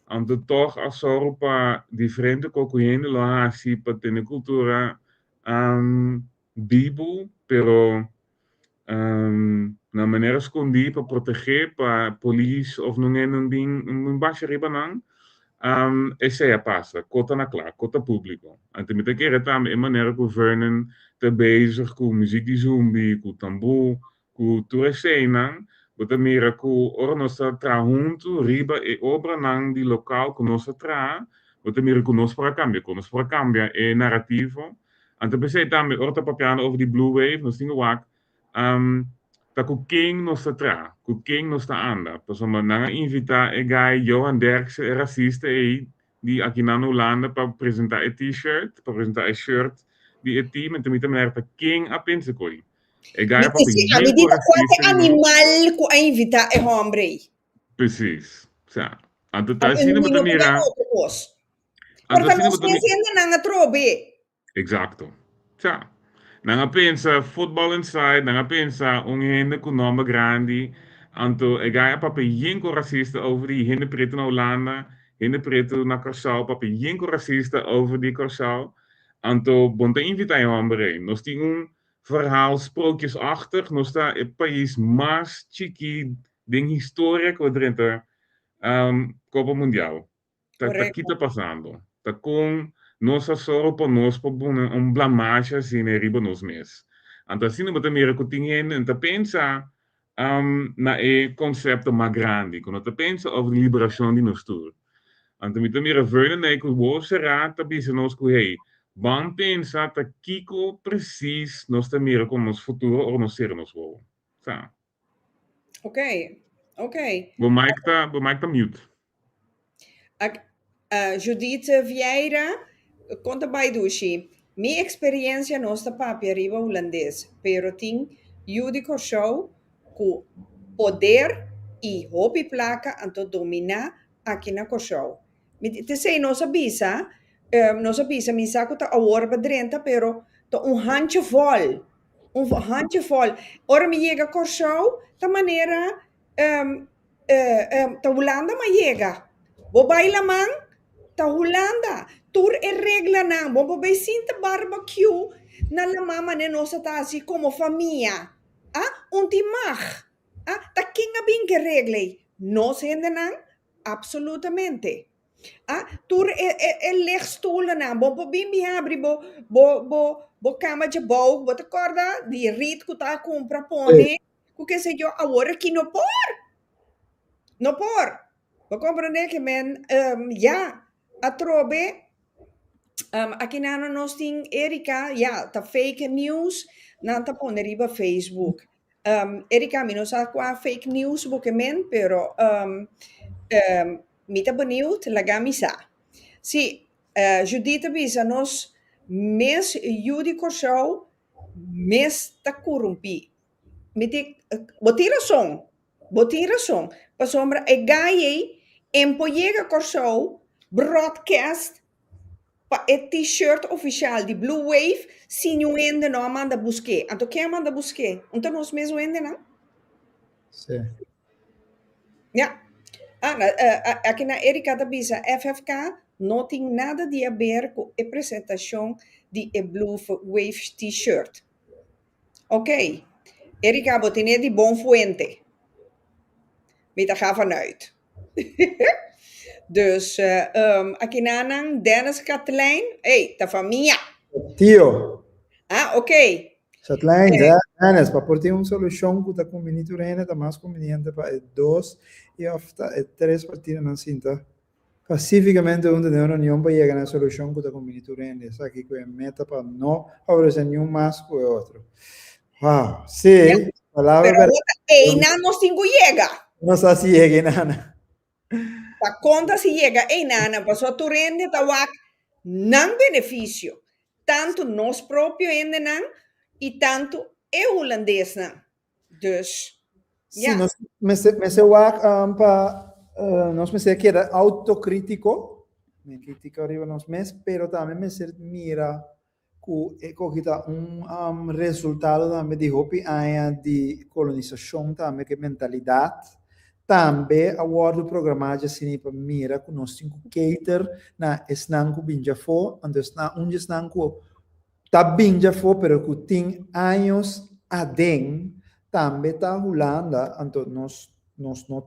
Ante toch a sorpa diferente cocuendo lo hasi para ter cultura bibo, pero na maneira escondida para proteger para polícia ou não é um ding um baixo ribanang essa é a passa cota na clara cota público ante me te querer também a maneira que o Vernon te bezig com muziek de zumbi com tambor com toda cena bota mira com ora nossa tra junto riba e obra nang di local com nossa tra bota mira com nós para cambia é narrativo ante pensei também ora tá papiano over die blue wave nós tinha wak tá com quem nós tra com quem nós tá anda pessoal nanga invita e guy Johan Derksen é racista e die aqui na Holanda para apresentar a t-shirt para apresentar a shirt die e team en também também tá quem a pensa coi e guy para A medida quanto animal que a invita é homem. precis sa ante tá Ang assim hindi não mo mira pinag-utopos. ante Porque assim nós não conhecendo na trobe. Exacto. Sa nanga pensa football inside, nanga pensa un hende con nome grandi, anto e gai papi jinko racista over die hende preto na Holanda, hende preto na Curaçao, papi jinko racista over die Curaçao, anto bonte invita je hombre. Nos die un verhaal sprookjesachtig, nos sta het país más chiqui ding historia quadrante Copa Mundial. Tá aqui tá passando. Tá com nossa só para nós para blamagem assim né riba nos mês. Então assim não também que tinha tá pensa na e conceito mais grande, quando tá pensa over liberação de nós tudo. Então também Vernon né que o será tá bisa nós que hey, bang pensa tá kiko precies nós também com nos futuro ou nós ser nós vou. Tá. Ok. O Mike tá mute. Judith Vieira, conta by dushi. Minha experiência nossa papi arriba holandês, pero tem judico show com poder e hobby placa anto dominar aqui na show. Te sei nossa bisa mi saco tá a orba drenta, pero tá handje vol. Handje vol. Ora me chega show, da maneira tá Holanda me chega. Bo baila man, ta Holanda. Tur e regla nang, bo bo sinta barbecue na la mama ne nosa ta assim como família. Ah, unti mag. Ah, ta kinga bin que regle. No se nang, absolutamente. Ah, tur e legstoelen na, bo bo bimbi abri bo cama de bou, bo te corda di rit que ta compra Sì, pone, que se yo agora que no no por. Vou compreender que men ja a trobe aqui na nós tem Erika, ja, tá fake news, não tá pondo riba Facebook. Erika, mi não sabe qual fake news porque men, pero mi tá bonito, la gamisa. Sim, Judita bisa nós mes judico show, mes tá corrompi. Botei razão. Para sombra, é ganhei, empoiega corso, broadcast, para é t-shirt oficial de Blue Wave, se não ainda não manda busque. Então, quem manda busque? Então, nós mesmo ainda não? sì. Ja. Aqui na Erika da Bisa, FFK, não tem nada de a ver com a apresentação de Blue Wave t-shirt. Ok. Erika, botei de bom fuente. Met daar gaan vanuit. Dus aqui nanang Dennis Chatlein, hey, ta família. Tio, Ah, ok. Chatlein, Dennis, para portar uma solução que está conveniente, está mais conveniente para dois e ofta três partidas na cinta. Pacificamente, onde tem uma reunião para chegar na solução que está conveniente. Essa aqui que é meta para não favorecer nenhum mais que o outro. Uau, sim, palavra Pero para ei, não cinco chega. não sei se chega, nada. Ta conta se chega, ei, nana, passou tu rende, ta wak, não benefício. Tanto nós próprio ainda não, e tanto é holandês não. Dus, Sim, ja. nós me para nós me que era autocrítico, me critica arriba nos mes, pero também me ser mira que kita resultado também de hopi aia de colonização também que mentalidade também a word programagem assim para mira que nós temos cater na esnanco binja fo, antes na esnanco tá binja fo, pero que tem anos adem também está Holanda, então nós não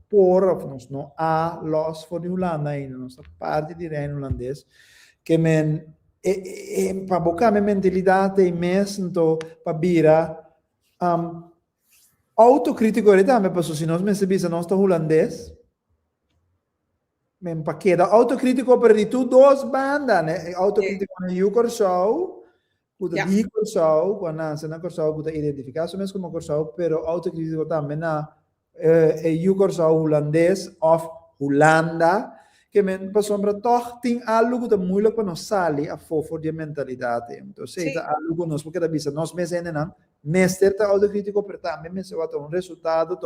por, nós não há los for de Holanda ainda, nossa parte de reino holandês, que men para bocar minha mentalidade e mesmo para vira autocrítico também passou se nós me sabia nós está holandês, men para queda autocrítico para de tu duas bandas, né? Autocrítico na Yukorshow. Kuda di Corsau, quando na Corsau, kuda identificasse mesmo como Corsau, pero autocrítico também na o Corsau holandês of Holanda, que men passou para toch tem algo que é muito para nós sair a fofo de mentalidade. Então, se é algo nós porque da bisa nós mesmo não neste tá autocrítico, pero também me se vai ter resultado,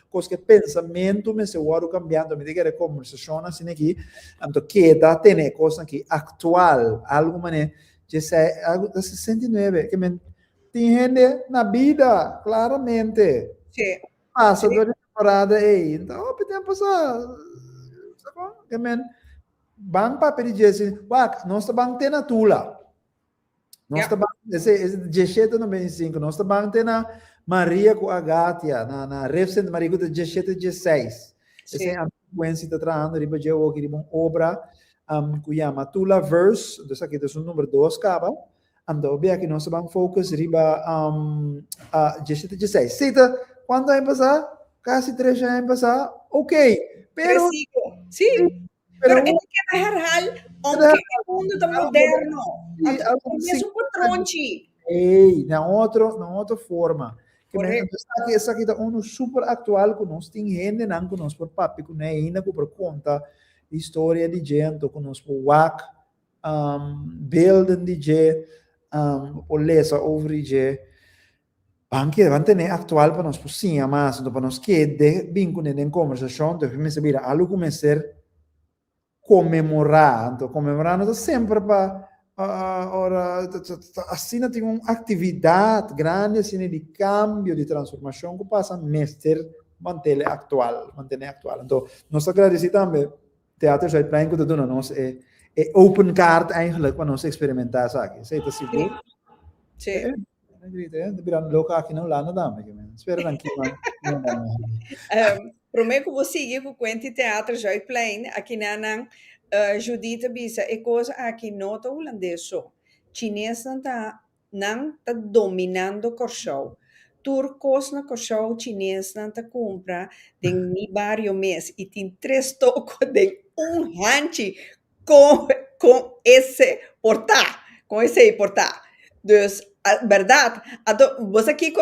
coisa que pensamento me se vai cambiando, me diga a conversação assim aqui, então queda ter coisa aqui atual, algo mané 69, que tem gente na vida, claramente. Sim. Passa duas temporadas aí. Então, o tempo passar. Tá bom? Que bang para pedir assim, nós estamos tendo tula. Nós estamos, esse 1795, nós estamos tendo Maria com a Gátia, na recente Maria com 1716. Esse é a Quinsy está trazendo, riba de uma obra, que chama Tula Verse, então aqui é o número 2, caba. Então, bem aqui nós vamos focus riba a 1716. Cita, quando vai passar? Quase 3 anos passar, ok. Pero, sim. Pero é que herhal, aunque o mundo está moderno, é mesmo patronci. Ei, na outra forma. Essa aqui é um super atual que nós tem gente não que nós por papi que não ainda por conta história de gente que nós por wak beelden de gente por lesa over de gente anche van ter atual para nós por sim mas para nós que de vincular em conversação de me saber algo como ser comemorar então comemorando sempre para ora assim tem uma atividade grande assim de cambio de transformação que passa mestre manter actual. Então, nós agradecemos também Teatro Chatlein que doen ons open kaart eigenlijk van ons experimentar zaken. Sei dat Sim, sigur? sim. De biran loka aqui não lá na dama, que men. Espera não que man. Prometo que você siga com o teatro Chatlein aqui na Judita bisa e coisa aqui nota holandês só. Chinês não tá dominando o show. Turcos na show chinês não tá compra de mi barrio mês e tem 3 tocos de hanchi com esse portar, com esse portar. Dus, verdade, você aqui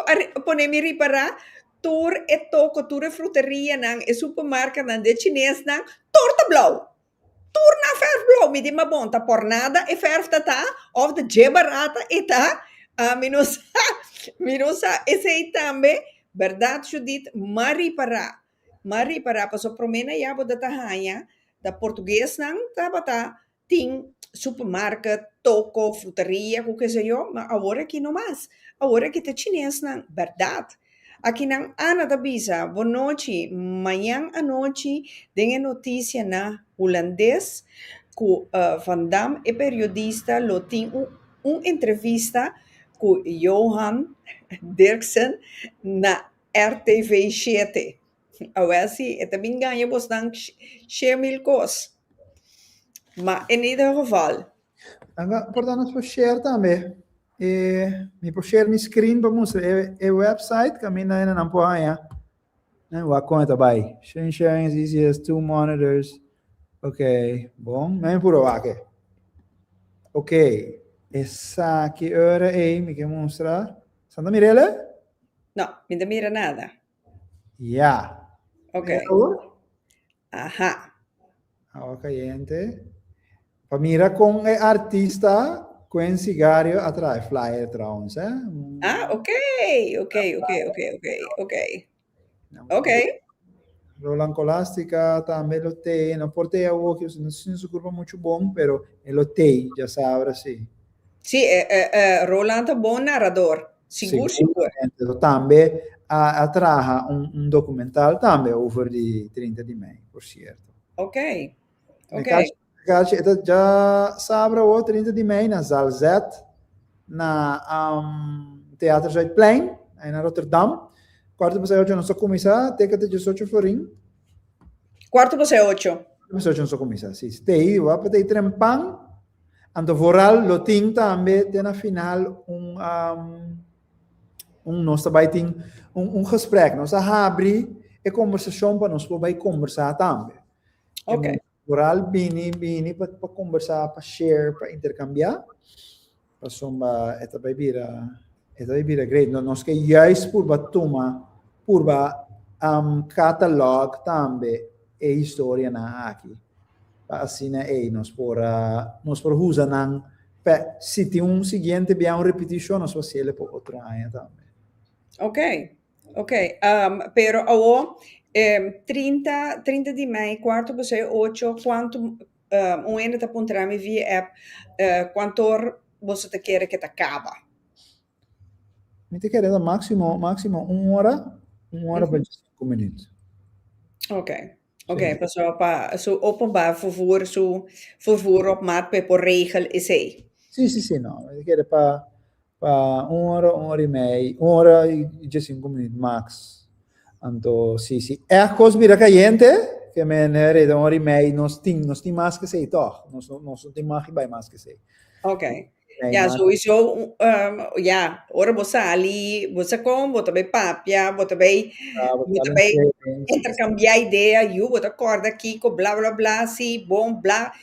pode me reparar tur e toco, tur e fruteria nang e supermarket nang de chinês nang torta blauw. Tur na verf blauw, me di mabonta por nada e verf tata of de je barata e ta minusa esse aí também, verdade Judith, mari para paso promena ya bo data hanya da português nang tabata ting supermarket, toco, fruteria, o que sei eu, mas agora aqui não mais. Agora aqui tá chinês nang, verdade. Aqui na Ana da Bisa, boa noite. Manhã à noite, tem notícia na holandês que Van Dam é periodista, lo tem entrevista com Johan Dirksen na RTV7. Agora sim, é também ganha bastante 6.000 coisas. Mas, in ieder geval. Anga, portanto, nós podemos share também. Me pode share mi screen para mostrar o website que a minha ainda não pode aí. O conta vai. Sharing is easy as 2 monitors. Ok, bom. Men por aqui. Ok. Essa aqui hora aí me quer mostrar. Santa Mirella? Não, me mira nada. Ja. Ok. Ajá. Awa Kayente. Para mira com artista Quinsy Gario atrás, flyer trouwens, hè? Ah, ok. Roland Colastica também lo tem, não portei a o que não se curva muito bom, pero lo tem, já sabe assim. Sì, Roland è un buon narrador. Sicuro. Então, também atraha documental também over de 30 de maio, por certo. Ok. Já sabe o 30 de maio na Zaal Z, na Teatro Chatlein, aí na Rotterdam. Quarto para 8 não só começar, tem que ter 18 florim. Quarto para 8. Mas eu não sou começar, sim. Tem, vai para ter trempang. Então, voral, lo tem também, tem na final nós também tem gesprek, nós abrir a conversação para nós poder conversar também. Ok. Voral, bini para conversar, para share, para intercambiar. Para somba, esta vai vir great. Nós que juist por batuma, por catalog também e história na aqui. Assim né, nós por usar nang se tem seguinte bem repetição, nós vamos fazer por outra área também. Ok. Pero awo 30 de maio, quarto para 8, quanto ainda tá apontando me via app, quanto você te quer que te acaba? Me te quer máximo 1 hora para 5 minutos. Ok, passou para so openbaar vervoer op maat por regel is hij. Sim, não. Me quer para 1 hora e meia, 1 hora e 5 minutos max. Então, sim. É coisa mira caliente, que me nerede 1 hora e meia, nós tem mais que sei, toch? Nós não tem mais que sei. Ok. Ja, sowieso, ora você ali, você com, você vai papia, você vai intercambiar ideia, você acorda aqui com blá blá blá, sim, bom, blá,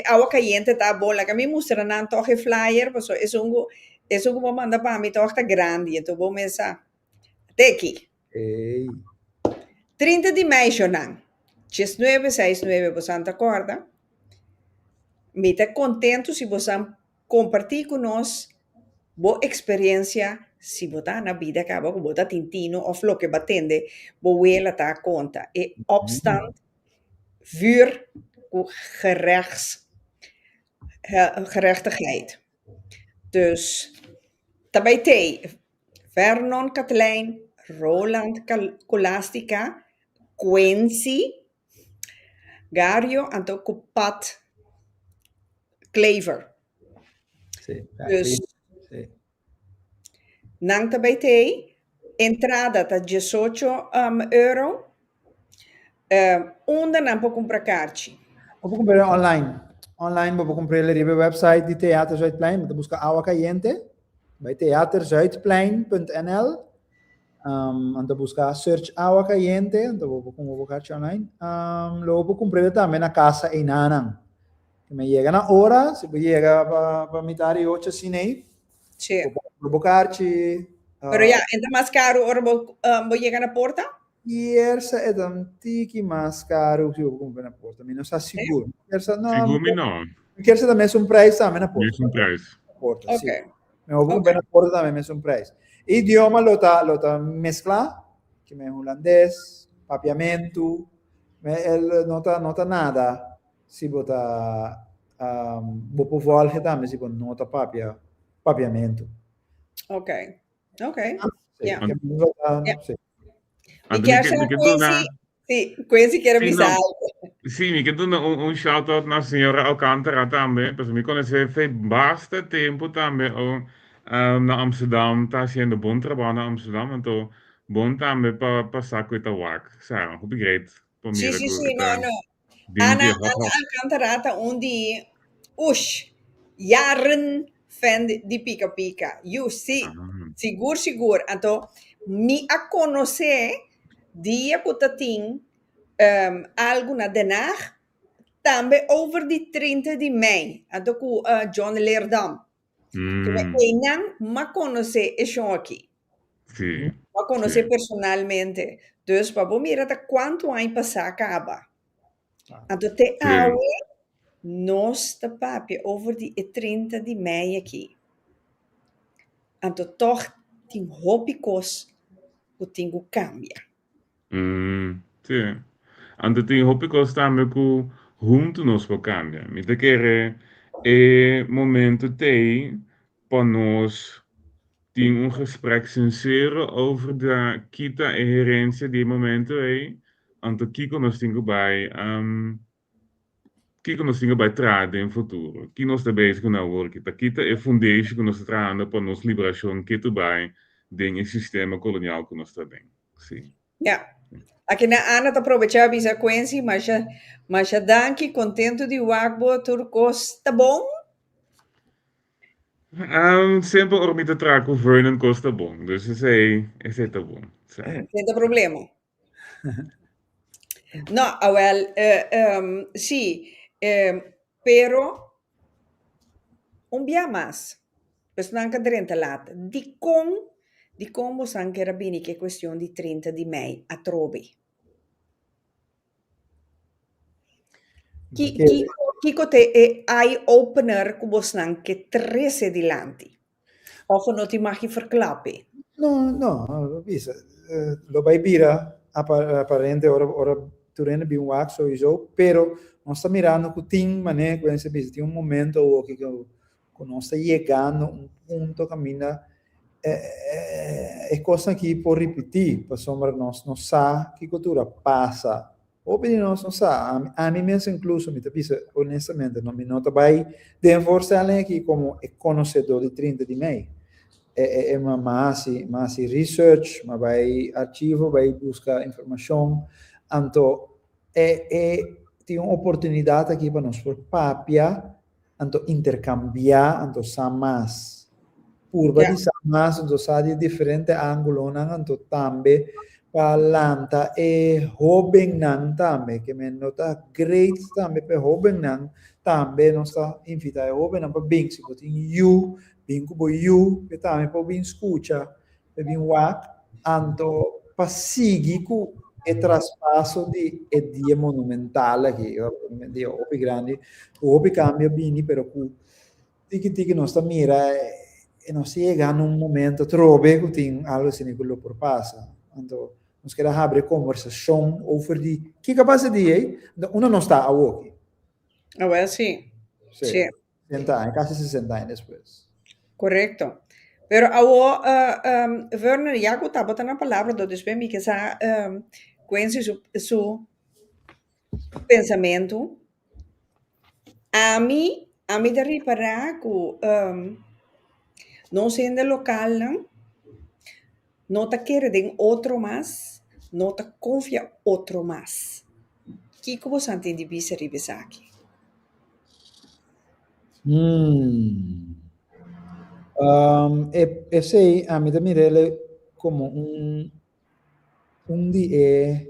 Awa Kayente tá bom, lá que me mostra na torre flyer, porque é um vou mandar para mim, torre tá grande, então vou começar até aqui. 30 de maio, não. 19, 69, você não acorda? Me tá contento se você compartilhar conosco boa experiência se botar na vida acaba com botar tintino of lo que batende bo ela tá conta e opstand vuur gerechtigheid dus daarbij Vernon, Chatlein, Roland, Colastica, Quinsy, Gario, anto Cupat, Cleaver. Sì, Dus, sì. nang tabay tay, entrada ta 18 euro, onde não pode comprar carchi. Vou comprar online. Online vou comprar ele op website die Theater Zuidplein. Moet busca Awa Kayente bij theaterzuidplein.nl. Então buscar search Awa Kayente. Então vou convocar online. Logo vou comprar também na casa em Nanang. Que me chega na hora, se chega para mitad de 8 assim aí. Sim. Vou buscar. Pero ya, entra mais caro, ora vou chegar na porta? Essa é um tique mais caro que eu vou comprar na porta. Mas não está seguro. Essa não. Sigumi não. Quer ser também um preço também na porta. Mesmo preço. Porta, Ok. sim. Mas eu vou comprar na porta também mesmo preço. Idioma lota mesclar, que é holandês, papiamento, mas ele nota nada. Se botar vou povoar também se botar nota papiamento. Ok. Ok. Sim, Yeah. que nota, Yeah. sim. E Anto quer mi ser che tu Quincy? Sim, Quincy quer Sì, avisar. no, sì, mi chiedo un shout out alla signora Alcantara también, perché mi conosce fai basta tempo también na Amsterdam, sta facendo buon trabalho na Amsterdam, então bom também para passar com o wak. Sabe, hoe begreep, para mim, Sì, sì, sì, no, no. ding die hop Ana hop. Alcantarata, onde jaren fan di Pika Pika. You see, Ah, sigur. Então, mi a conhecer dia putatin alguna denar também over die 30 de mei. Então, com John Leerdam. Que mm, não me conhece isso aqui. sì, Me conhece sì. personalmente. Dus, para mira até quanto ano passar acaba. Ah, Então, te Sì. awe nós de papi over die 30 de mei aqui. Então, toch tem hopicos o tingo cambia. Sì. Anche ti hoppi costa me cu junto nos po cambia. Mi te kere e momento te pa nos ting un gesprek sincero over de kita e herencia di momento e anto kiko nos tingo bij kiko nos tingo bij trade in futuro. Ki nos te bezig na work kita e foundation que nos trana pa nos liberação kita bij ding e sistema colonial que nos tá bem. Sim. Ja. Aqui na Ana tá aproveitar a sequência, mas já danke contento de Wagbo turcos, tá bom? Sempre ormite trago Vernon costa bom, dus esse tá bom, sabe? Não tem problema. No, well, sí, pero un dia mais, questo anche 30 lata, di come anche rabini che è questione di 30 di mei a trovi. Chi te è eye opener come anche 13 di lanti. Of non ti mag je verklappen. No, visa. Lo vai bira apparente ora Turene bin wak sowieso, pero non sta mirando con ting mané con ese bis, tem un momento o que non sta llegando un punto cammina e cosa che può ripetere, per sombra non sa che cultura passa. Opini non sa, a mí mesmo incluso, mi te pisa, honestamente, non mi nota bai de forse anche come è conoscedor di 30 di me. Ma si research, ma vai archivo, vai busca informação, anto tem uma oportunidade aqui para nós por papia, anto intercambiar, anto sa mais, purba di sa mais, anto sa di differente ângulo, anto tambe palanta e hoben nan tambe, che me nota great tambe per hoben nan tambe non sta invita e hoben nan per bing si potin you bin kubo you che tambe po bin scuccia e bin wak anto passigi ku e traspasso di monumentale che di opi grandi opi cambia bini però ku tiki non sta mira e non si llega a un momento trobe ku tin algo sin quello por passa anto nos queda abrir conversação over die que capaz de uno não está a walkie Ah, well, sì. Sì, 60 anos, quase 60 anos depois. corretto. Pero awo, Vernon, ya que estaba na palavra do después me que sa Quincy su pensamento. A mí de reparar que não sendo local, não te querer de outro mais, não te confia outro mais. Que você entende bisa ribisa aqui? Ese a mí de mirele como un die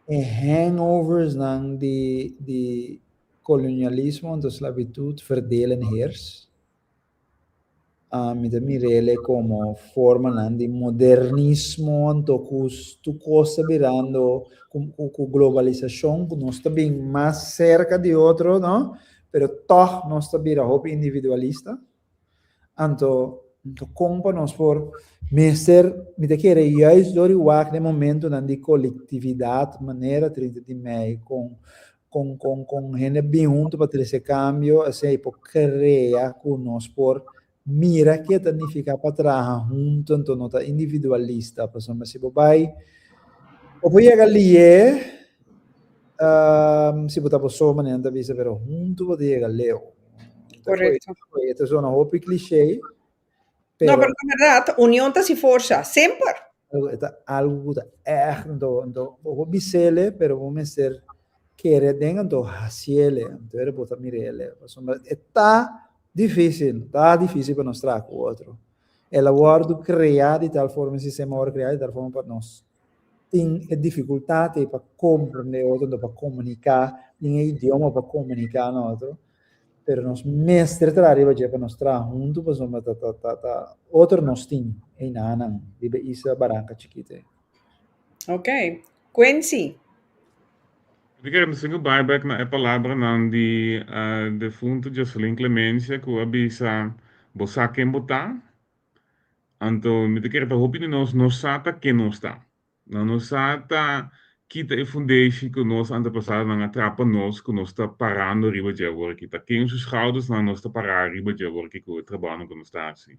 hangovers ng de kolonialismo en de esclavitud verdelen heers. A mí de mirele como forma ng de modernismo anto tu costa virando com globalização, que nós está bem mais cerca de outro, não? Pero toch nós está bem individualista. Anto compa nós por meester, me te querer juist door die waak de momento dan die colectividade, maneira de mij com gente bem junto para ter esse cambio, assim, por criar com nós por mira que significa para trabalhar junto, então não tá individualista, por exemplo, se vai o poi ali se botar por só maneira da vista, pero junto pode chegar leo. Correto. Esta é uma roupa clichê, Não, pero mas na verdade, união está se força, sempre. algo que echt o bisele, pero vamos ser querer dentro do haciele, então era botar mirele. Está difícil para nós trazer o outro. Ela guarda criar de tal forma, sistema agora criar de tal forma para nós. Tem dificuldade para compreender o outro, para comunicar, tem idioma para comunicar no outro. Pero nós mestre trariba je para nós tra junto para nós outro nós tem em anang dibe isa barangka chiquite. Ok. Quincy. Ik heb misschien buyback na palabra nan di de funto Jocelyn Clemencia ku abisa bosake botar. Anto mi te quero hopi ni nos sata que não está. Não nos sata kita e foundation que nós antepassados não atrapa nós que nós está parando riba de agora kita. Quem os schouders não nós está parar riba de agora que o trabalho que nós está assim.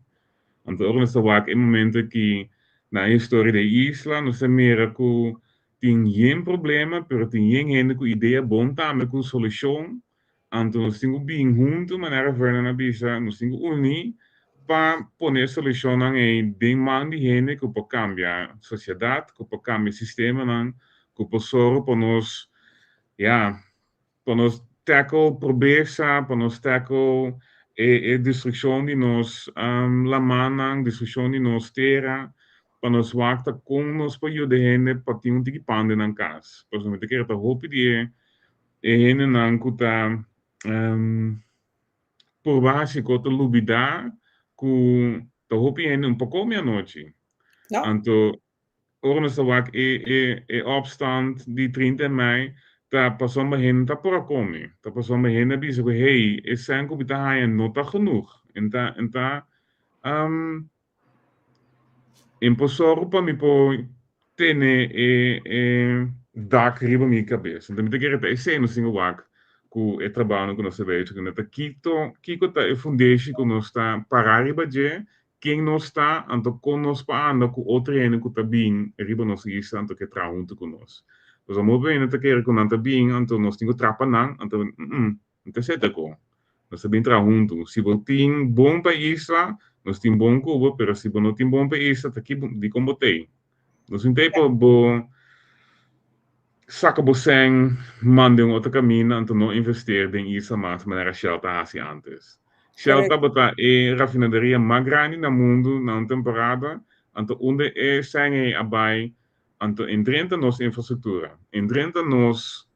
Anto agora nós está em momento que na história da isla nós está mira que tem geen problema, pero tem geen gente com ideia bom também com solução. Anto nós temos bem junto, maneira Vernon avisa, nós temos unir para poner solução em bem mais de gente que pode cambiar a sociedade, que pode cambiar o sistema, que pode sorrir para nós, para nós tackle pobreza, para nós tackle a destruição de nós la mana, destruição de nós terra, para nós wakta com nós para ajudar gente para ter um tiki pande na casa. Por exemplo, eu quero hope de gente não que tá por baixo que tá lubida que tá hope gente um pouco meia-noite. Não? Anto Ornes wak opstand die 30 mei, ta passou hen ta por komen. Ta passou hen abi zo hey, is zijn ko bita haien nota genoeg. En ta impostor pa mi po tene dak riba mi cabeça. Então me te querer esse no singo wak ku e trabalho com nossa vez que neta kiko ta e foundation com nós tá parar riba je quem não está, então conosco para andar com outro ano que está bem, riba nós isso, então que traz junto conosco. Então, mo bem, então quer que não está bem, então nós temos trapa não, então certo com. Nós também traz junto. Se você tem bom país lá, nós temos bom Cuba, mas se você não tem bom país, está aqui de como tem. Nós não tem para saca você manda outro caminho, então não investir em isso mais, maneira Shell assim antes. Shell Correto. bota a refinaderia mais grande no mundo na temporada, então onde é sem abai, então entrenta nossa infraestrutura, entrenta nos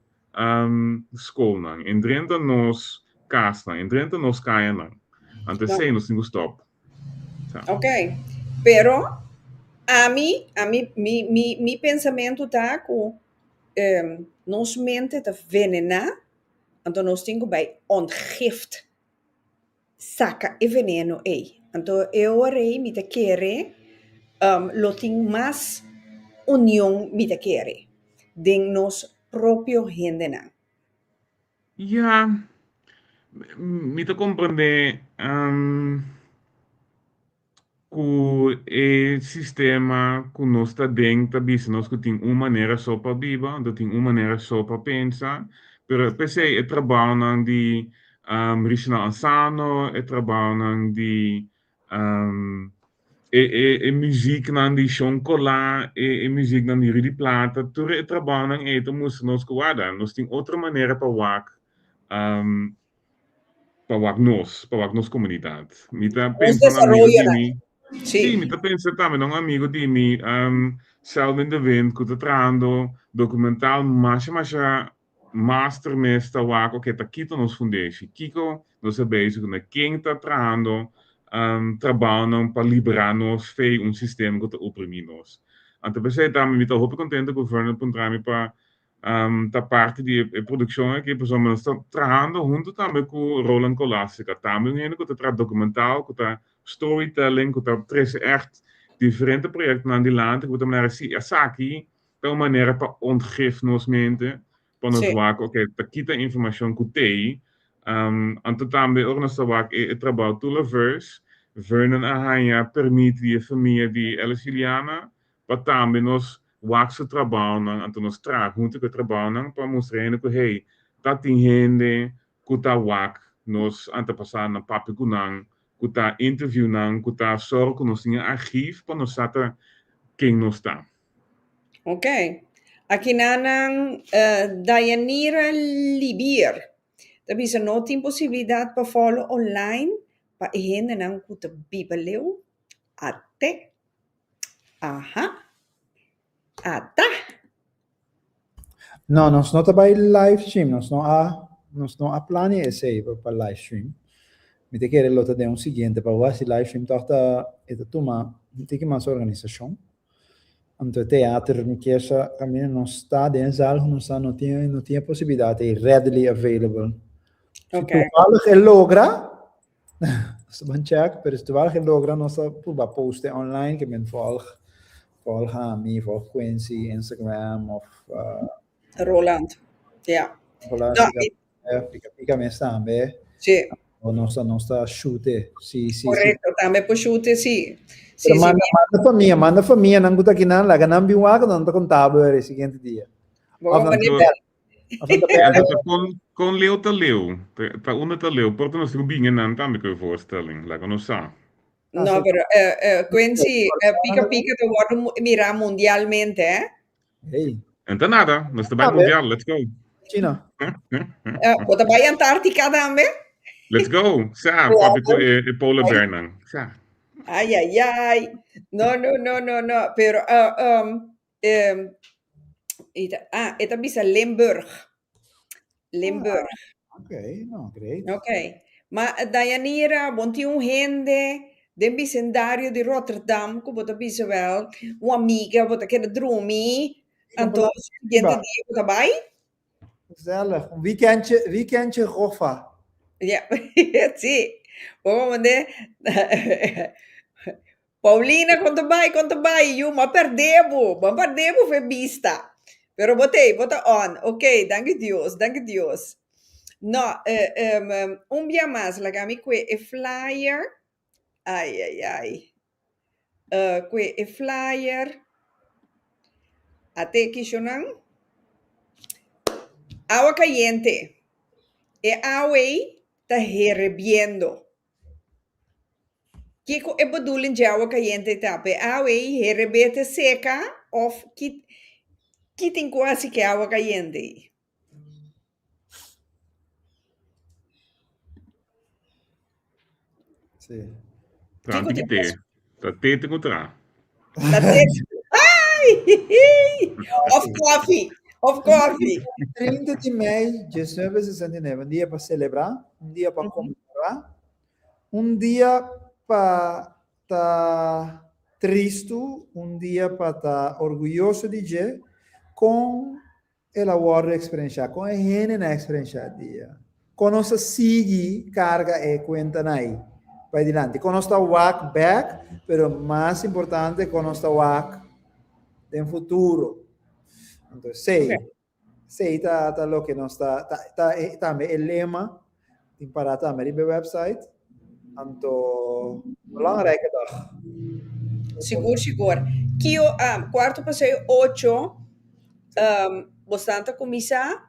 escola, entrenta nos casa, entrenta nos caia, então Não. sem nos single stop. Ok. Pero mi pensamento tá com nos mente te venenar, então nós temos bij ontgift saca e veneno ei. Então eu rei me te querer lo tem mais união me te querer de nos próprio gente não. Ja, me te comprende. com o sistema que nós está dentro da nós que tem uma maneira só para viver, não tem uma maneira só para pensar, pero pensei é trabalho não de regional ansano, é trabalho não de muziek não de chocolate, muziek não de Rio de Plata, tudo é trabalho não é então nós que guarda, nós tem outra maneira para nós comunidade. Me tá Os pensando amigo desarrollo, de mim. Sim, sim, mi sta pensando também um amigo de mim, Sheldon de Wind, que está trazendo documental, mas master nesta wako que está aqui nos fundeiros. Kiko, nós é bezig na quem está trazendo trabalho para liberar-nos de sistema que está oprimindo-nos. Então, pensei também, me estou muito contente que o Vernon para da parte de produção aqui, por exemplo, está trabalhando junto também com o Roland Colastica, também que está documental, que está storytelling, que está três echt diferente projetos na land, que também assim, essa aqui é uma maneira para ontgif nos mente, para nos sim. waak, ok, tá aqui a informação que tem, então também ook nós trabalho tudo verse, Vernon arranha permite a família de ela Ciliana, para também nós waak se trabalho, então nós trago junto com o trabalho, para mostrar que hey, tá tem gente que tá waak, nós antepassados na papi kunang, kuta interview nang kuta sorg que nós tinha arquivo para nós saber quem nós está. Ok. Aqui nanang Dayanira Libir. Tapi sa não tem possibilidade para follow online, para ihene nang kuta bibeleu, até, aha, ata. No, nós não está bij livestream, nós não há plano esse para livestream. Me tem que ir lá de seguinte para o livestream tá toma tem que mais organização. Então teatro me quer caminho não está dentro algo não tinha possibilidade é readily available. Se Ok. toevallig je logra, dat is een check, maar se toevallig je logra, nós posten online que men volg a mim, volg Quinsy, Instagram of Roland. Ja. Colastica, No, fica me também, sì, ou nossa chute, sim. corretto, também por chute, sì. Pero Sì, sì, manda família, não gusta que não, laga não biwa que não tá contábil o seguinte dia. Of vamos não venir. of não Então, com Leo tá Leo, tá uma tá Leo, porque nós temos bem não também que eu voorstelling, lá que nós sabe. No, pero Quincy, pica pica te guardo mirar mundialmente, eh? Hey, Então nada, nós estamos sabe, mundial, let's go. China. Bota vai Antártica também? Let's go, sa, papi ko Polar Vernon, sa. Ay, ay, ay. No, no, no, no, no. Pero, esta bisa Limburg. Limburg. Okay, no, great. Ok. Ma Dayanira, bonti un gente del bicendario di Rotterdam, che bota bisa wel, un'amica, bota che da drumi, anto, gente di, bota vai? Gezellig. Een weekendje Roffa. Ja, sì. Vamos mandar. Paulina, quanto vai? Io, ma perdevo foi vista. Pero botei, bota on. Ok, danke Dios, danke Dios. No, un dia mais, lagami que e flyer. Ai, ai, ai. Que e flyer. Até que chonan. Awa Kayente. E away tá rerebiendo. Kiko e bedoeling de Awa Kayente tape. Away herebete seca of kiting quasi que Awa Kayente. Sim. Tranti que ter, tá tete contra. That's it. Ai! Of coffee. Of coffee. 30 de maio, 1969, um dia para celebrar, um dia para comemorar, um dia para estar triste, um dia para estar orgulhoso de dizer, com a outra experiência, com a gente na experiência dia. Com nossa sigue carga e conta aí, vai adiante. Com nossa walk back, pero mais importante, com nossa walk em futuro. Então, sei, tá lo que nós também o lema, tem para também no website, Anto, belangrijke dag. Seguro. Kio, quarto passeio 8, bastante comisa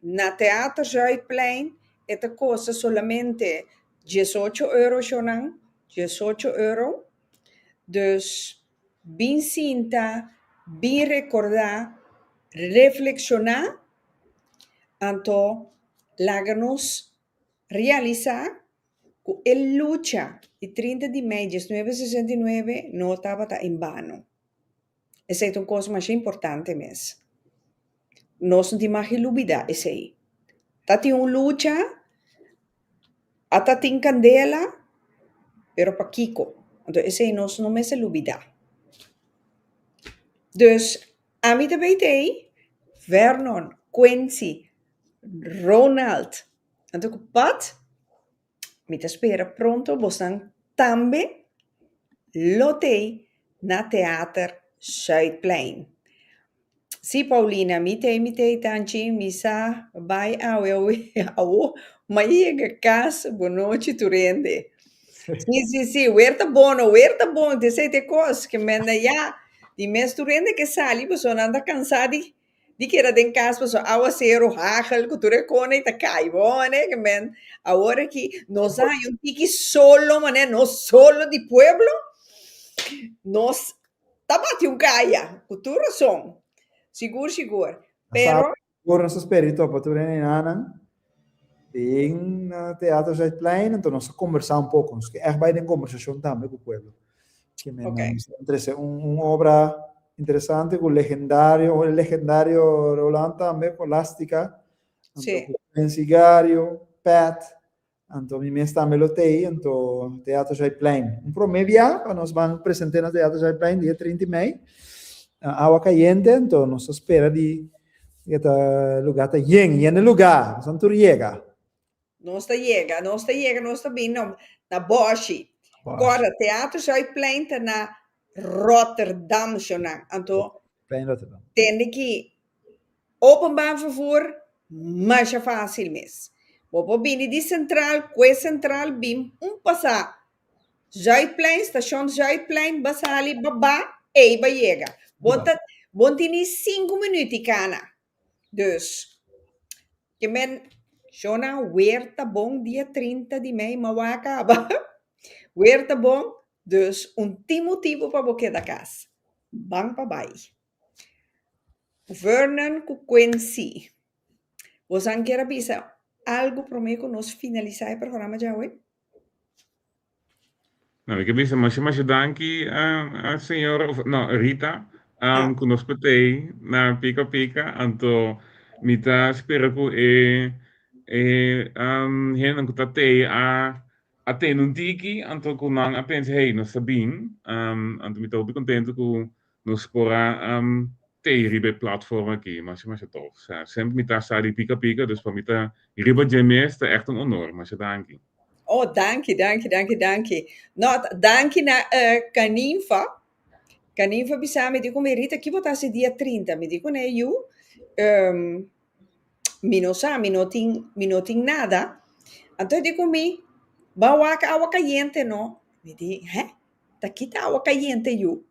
na Teatro Zuidplein. Esta cosa solamente 18 € shonan, 18 €. Dus, bin cinta, bin recordar, reflexionar, anto láganos realizar que el lucha y 30 de maio de 1969 no estaba em vano. Essa é uma coisa mais importante mesmo. Nós não temos que olvidar isso aí. Tá tem uma luta, até tem candela, pero para Kiko. Então, isso aí nós não me se olvidar. Dus, a mim também tem Vernon, Quinsy, Ronald. Então, pat, me te espera pronto, bostan também lotei na Teatro Zuidplein. Sim, Paulina, mitei, tanti, misa, vai ao, maiega casa, boa noite, turende. Sim, huerta bom, de sei te coisa, que menda já, de mês turende que sali, pessoa anda cansada de que era de casa, pessoa, aguaceiro, hagel, que tu recone, te cai, bom, né, que men, agora que nós há um tique solo, mané, não solo de pueblo, nós, tabate um caia, cultura som. Seguro. Sabe, Pero, por nosso espírito, para tu em Anang, em Teatro Chatlein, então nós conversar pouco, que é bem em conversação também com o povo. Que me ok, interessa uma obra interessante com o legendário Roland também, Colastica, então sim, com Gario, Pat, então me também lotei, então Teatro Chatlein. Promédio, nós vamos apresentar no Teatro Chatlein dia 30 de maio, Awa Kayente, então nós espera de esta lugar está lleno lugar, nós não chega. não está bem, não, na Bosch. Agora, teatro já é planta na Rotterdam, Jonan. Então, Bem, Rotterdam. tem que openbaar vervoer, mas é fácil mesmo. Vou vir de central, central, bim, passar. Zuidplein, station Zuidplein, basali, baba, ei, chega. Bom, tem 5 minutos, cana. Dus, que men, Shona, huerta bom dia 30 de maio, mas vai acabar. Huerta bom, dus, motivo para você da casa. Bang pa bai. Vernon com Quinsy. Você quer avisar algo para mim que nós finalizar o programa já hoje? Nou, ik heb eens een masje dankie aan senhora, of nou, Rita, Ah, que nos petei na Pica Pica, anto mita spero que hen ang kutatei a ten un tiki, anto kunang a pens hey no sabin, anto mita obi contento ku nos spora te ribe platform aqui, mas tof. Sempre mita sa di Pica Pica, dus van mita ribe gemes, echt een honor, masje dankie. oh, dankie. Not, dankie na Caninfa. Caninfa bisa, me dico merita, que botasse dia 30, me dico né, eu, mi não sabe, mi não tem nada. Então, digo mi, bawa ka Awa Kayente, no? Me di, tá aqui tá Awa Kayente, eu.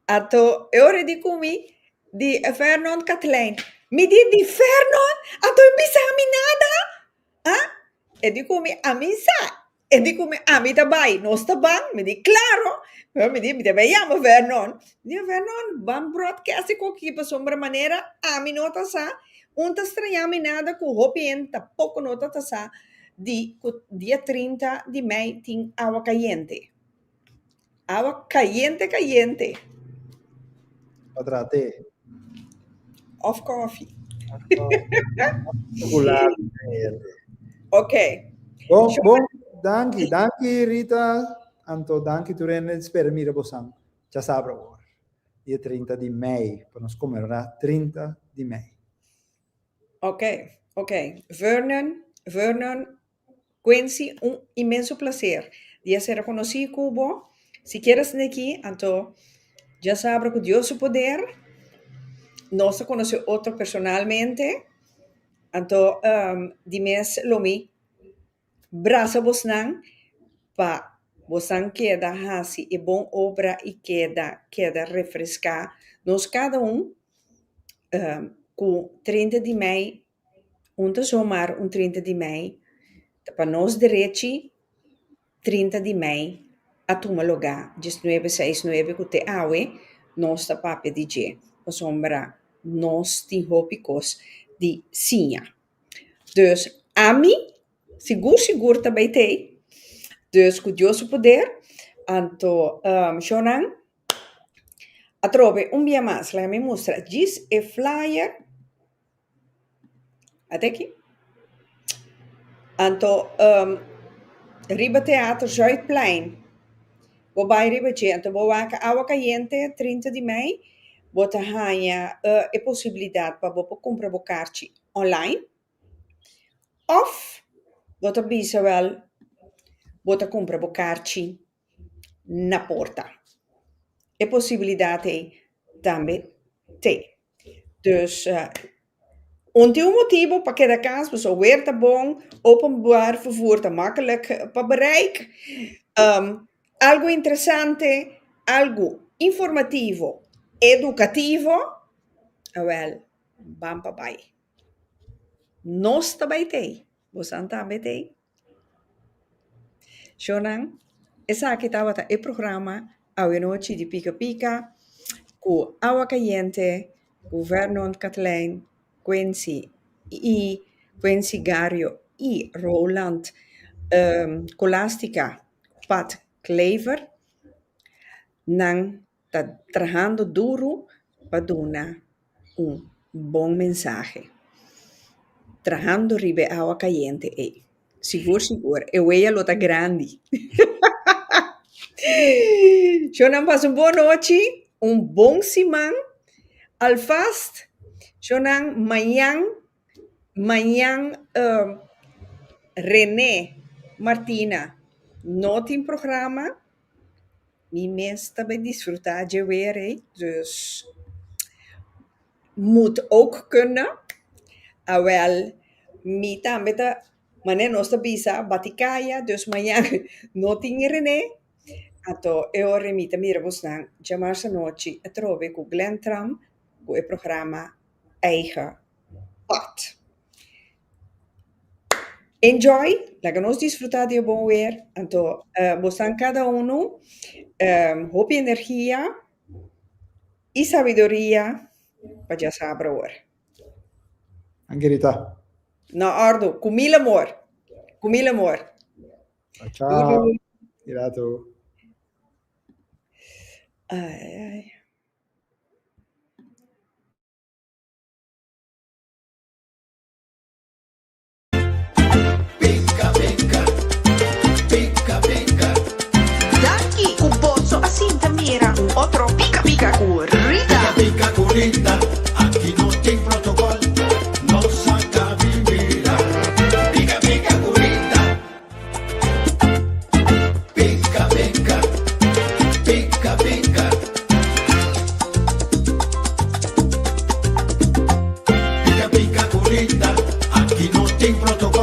Então, eu digo mi, di Vernon Chatlein. Me di Vernon? Então, eu bisa mi nada? Ah? E digo mi, a mim sa. E digo mi, a mim também, nós também. Me di, claro. Me di, me também amo Vernon. Me di, Vernon, vamos broadcast com aqui, para sombra maneira, a mim nota sa. Um tá estranhando nada com o Hopien, tá pouco nota tá sa. Dia 30 de maio tem Awa Kayente. Awa Kayente. Outra te. Of coffee. Regular. Ok. Bom, danke Rita, anto danke Turene, spero mira bosan. Já sabe agora. Dia 30 de maio, para nós comemorar 30 de maio. Ok. Vernon, Quinsy, un inmenso placer de ser conocido Cubo. Si quieres de aquí, então, ya sabes que Dios su poder. No se conoce otro personalmente. Então, de mes lo mi, brazo bosnan, pa você queda hasi e bom obra e queda refrescar. Nós cada com 30 de maio, somar 30 de maio, para nós direito 30 de maio, a tuma lugar, 1969, que te awe, nós ta papia de je, o sombra, nós ti hopicos de sinha. Dus, ami, seguro também tem, dus, com Deus o poder, anto, shonan, a trove dia mais, lá me mostra, diz e flyer, até aqui, anto, riba teatro, Chatlein, Bobai riba gente, boaca Awa Kayente, 30 de maio, bota ganha a possibilidade para você comprar o kaartje online, of bota bisa wel, bota comprar o kaartje na porta. A possibilidade também tem. Dus, onde motivo para cada caso, dus weer te bom, openbaar vervoer te makkelijk para bereik. Algo interessante, algo informativo, educativo, well, bam pa bai. Nós também tem. Você também tem. Shonan, essa aqui estava o programa a noite de Pica Pica com Awa Kayente, com Vernon, Chatlein, Quinsy e Quinsy Gario e Roland, Colastica, Pat Cleaver, nang trabajando duro para dar bom mensaje. Trabajando ribe Awa Kayente, seguro. Eu ella lo tá grande. Eu não passo boa noite, bom semana, alfast. Eu não manhã, René, Martina, não tem programa. Mi mens também desfrutar de weer, dus moet ook kunnen. Wel, mi também tá, mas nós tá bisa batikaya, dus manhã não tem René. Então, eu remita mira busnan, chamar-se noite, a trove com Glenn Tram, com o programa Eigen Pad. Enjoy, laat ons disfrutar de bom weer. Então, buscan cada hoop energia e sabedoria para já saber agora. Angelita. Na ordem, com mil amor. Ciao. Grato. Ai. Pica, pica, pica, pica. Daqui o bolso assim te mira. Outro pica, pica, corrida. Pica, corrida, aqui não tem protocolo, não saca vivira. Pica, pica, corrida. Pica, pica, pica, pica. Pica, pica, corrida, aqui não tem protocolo.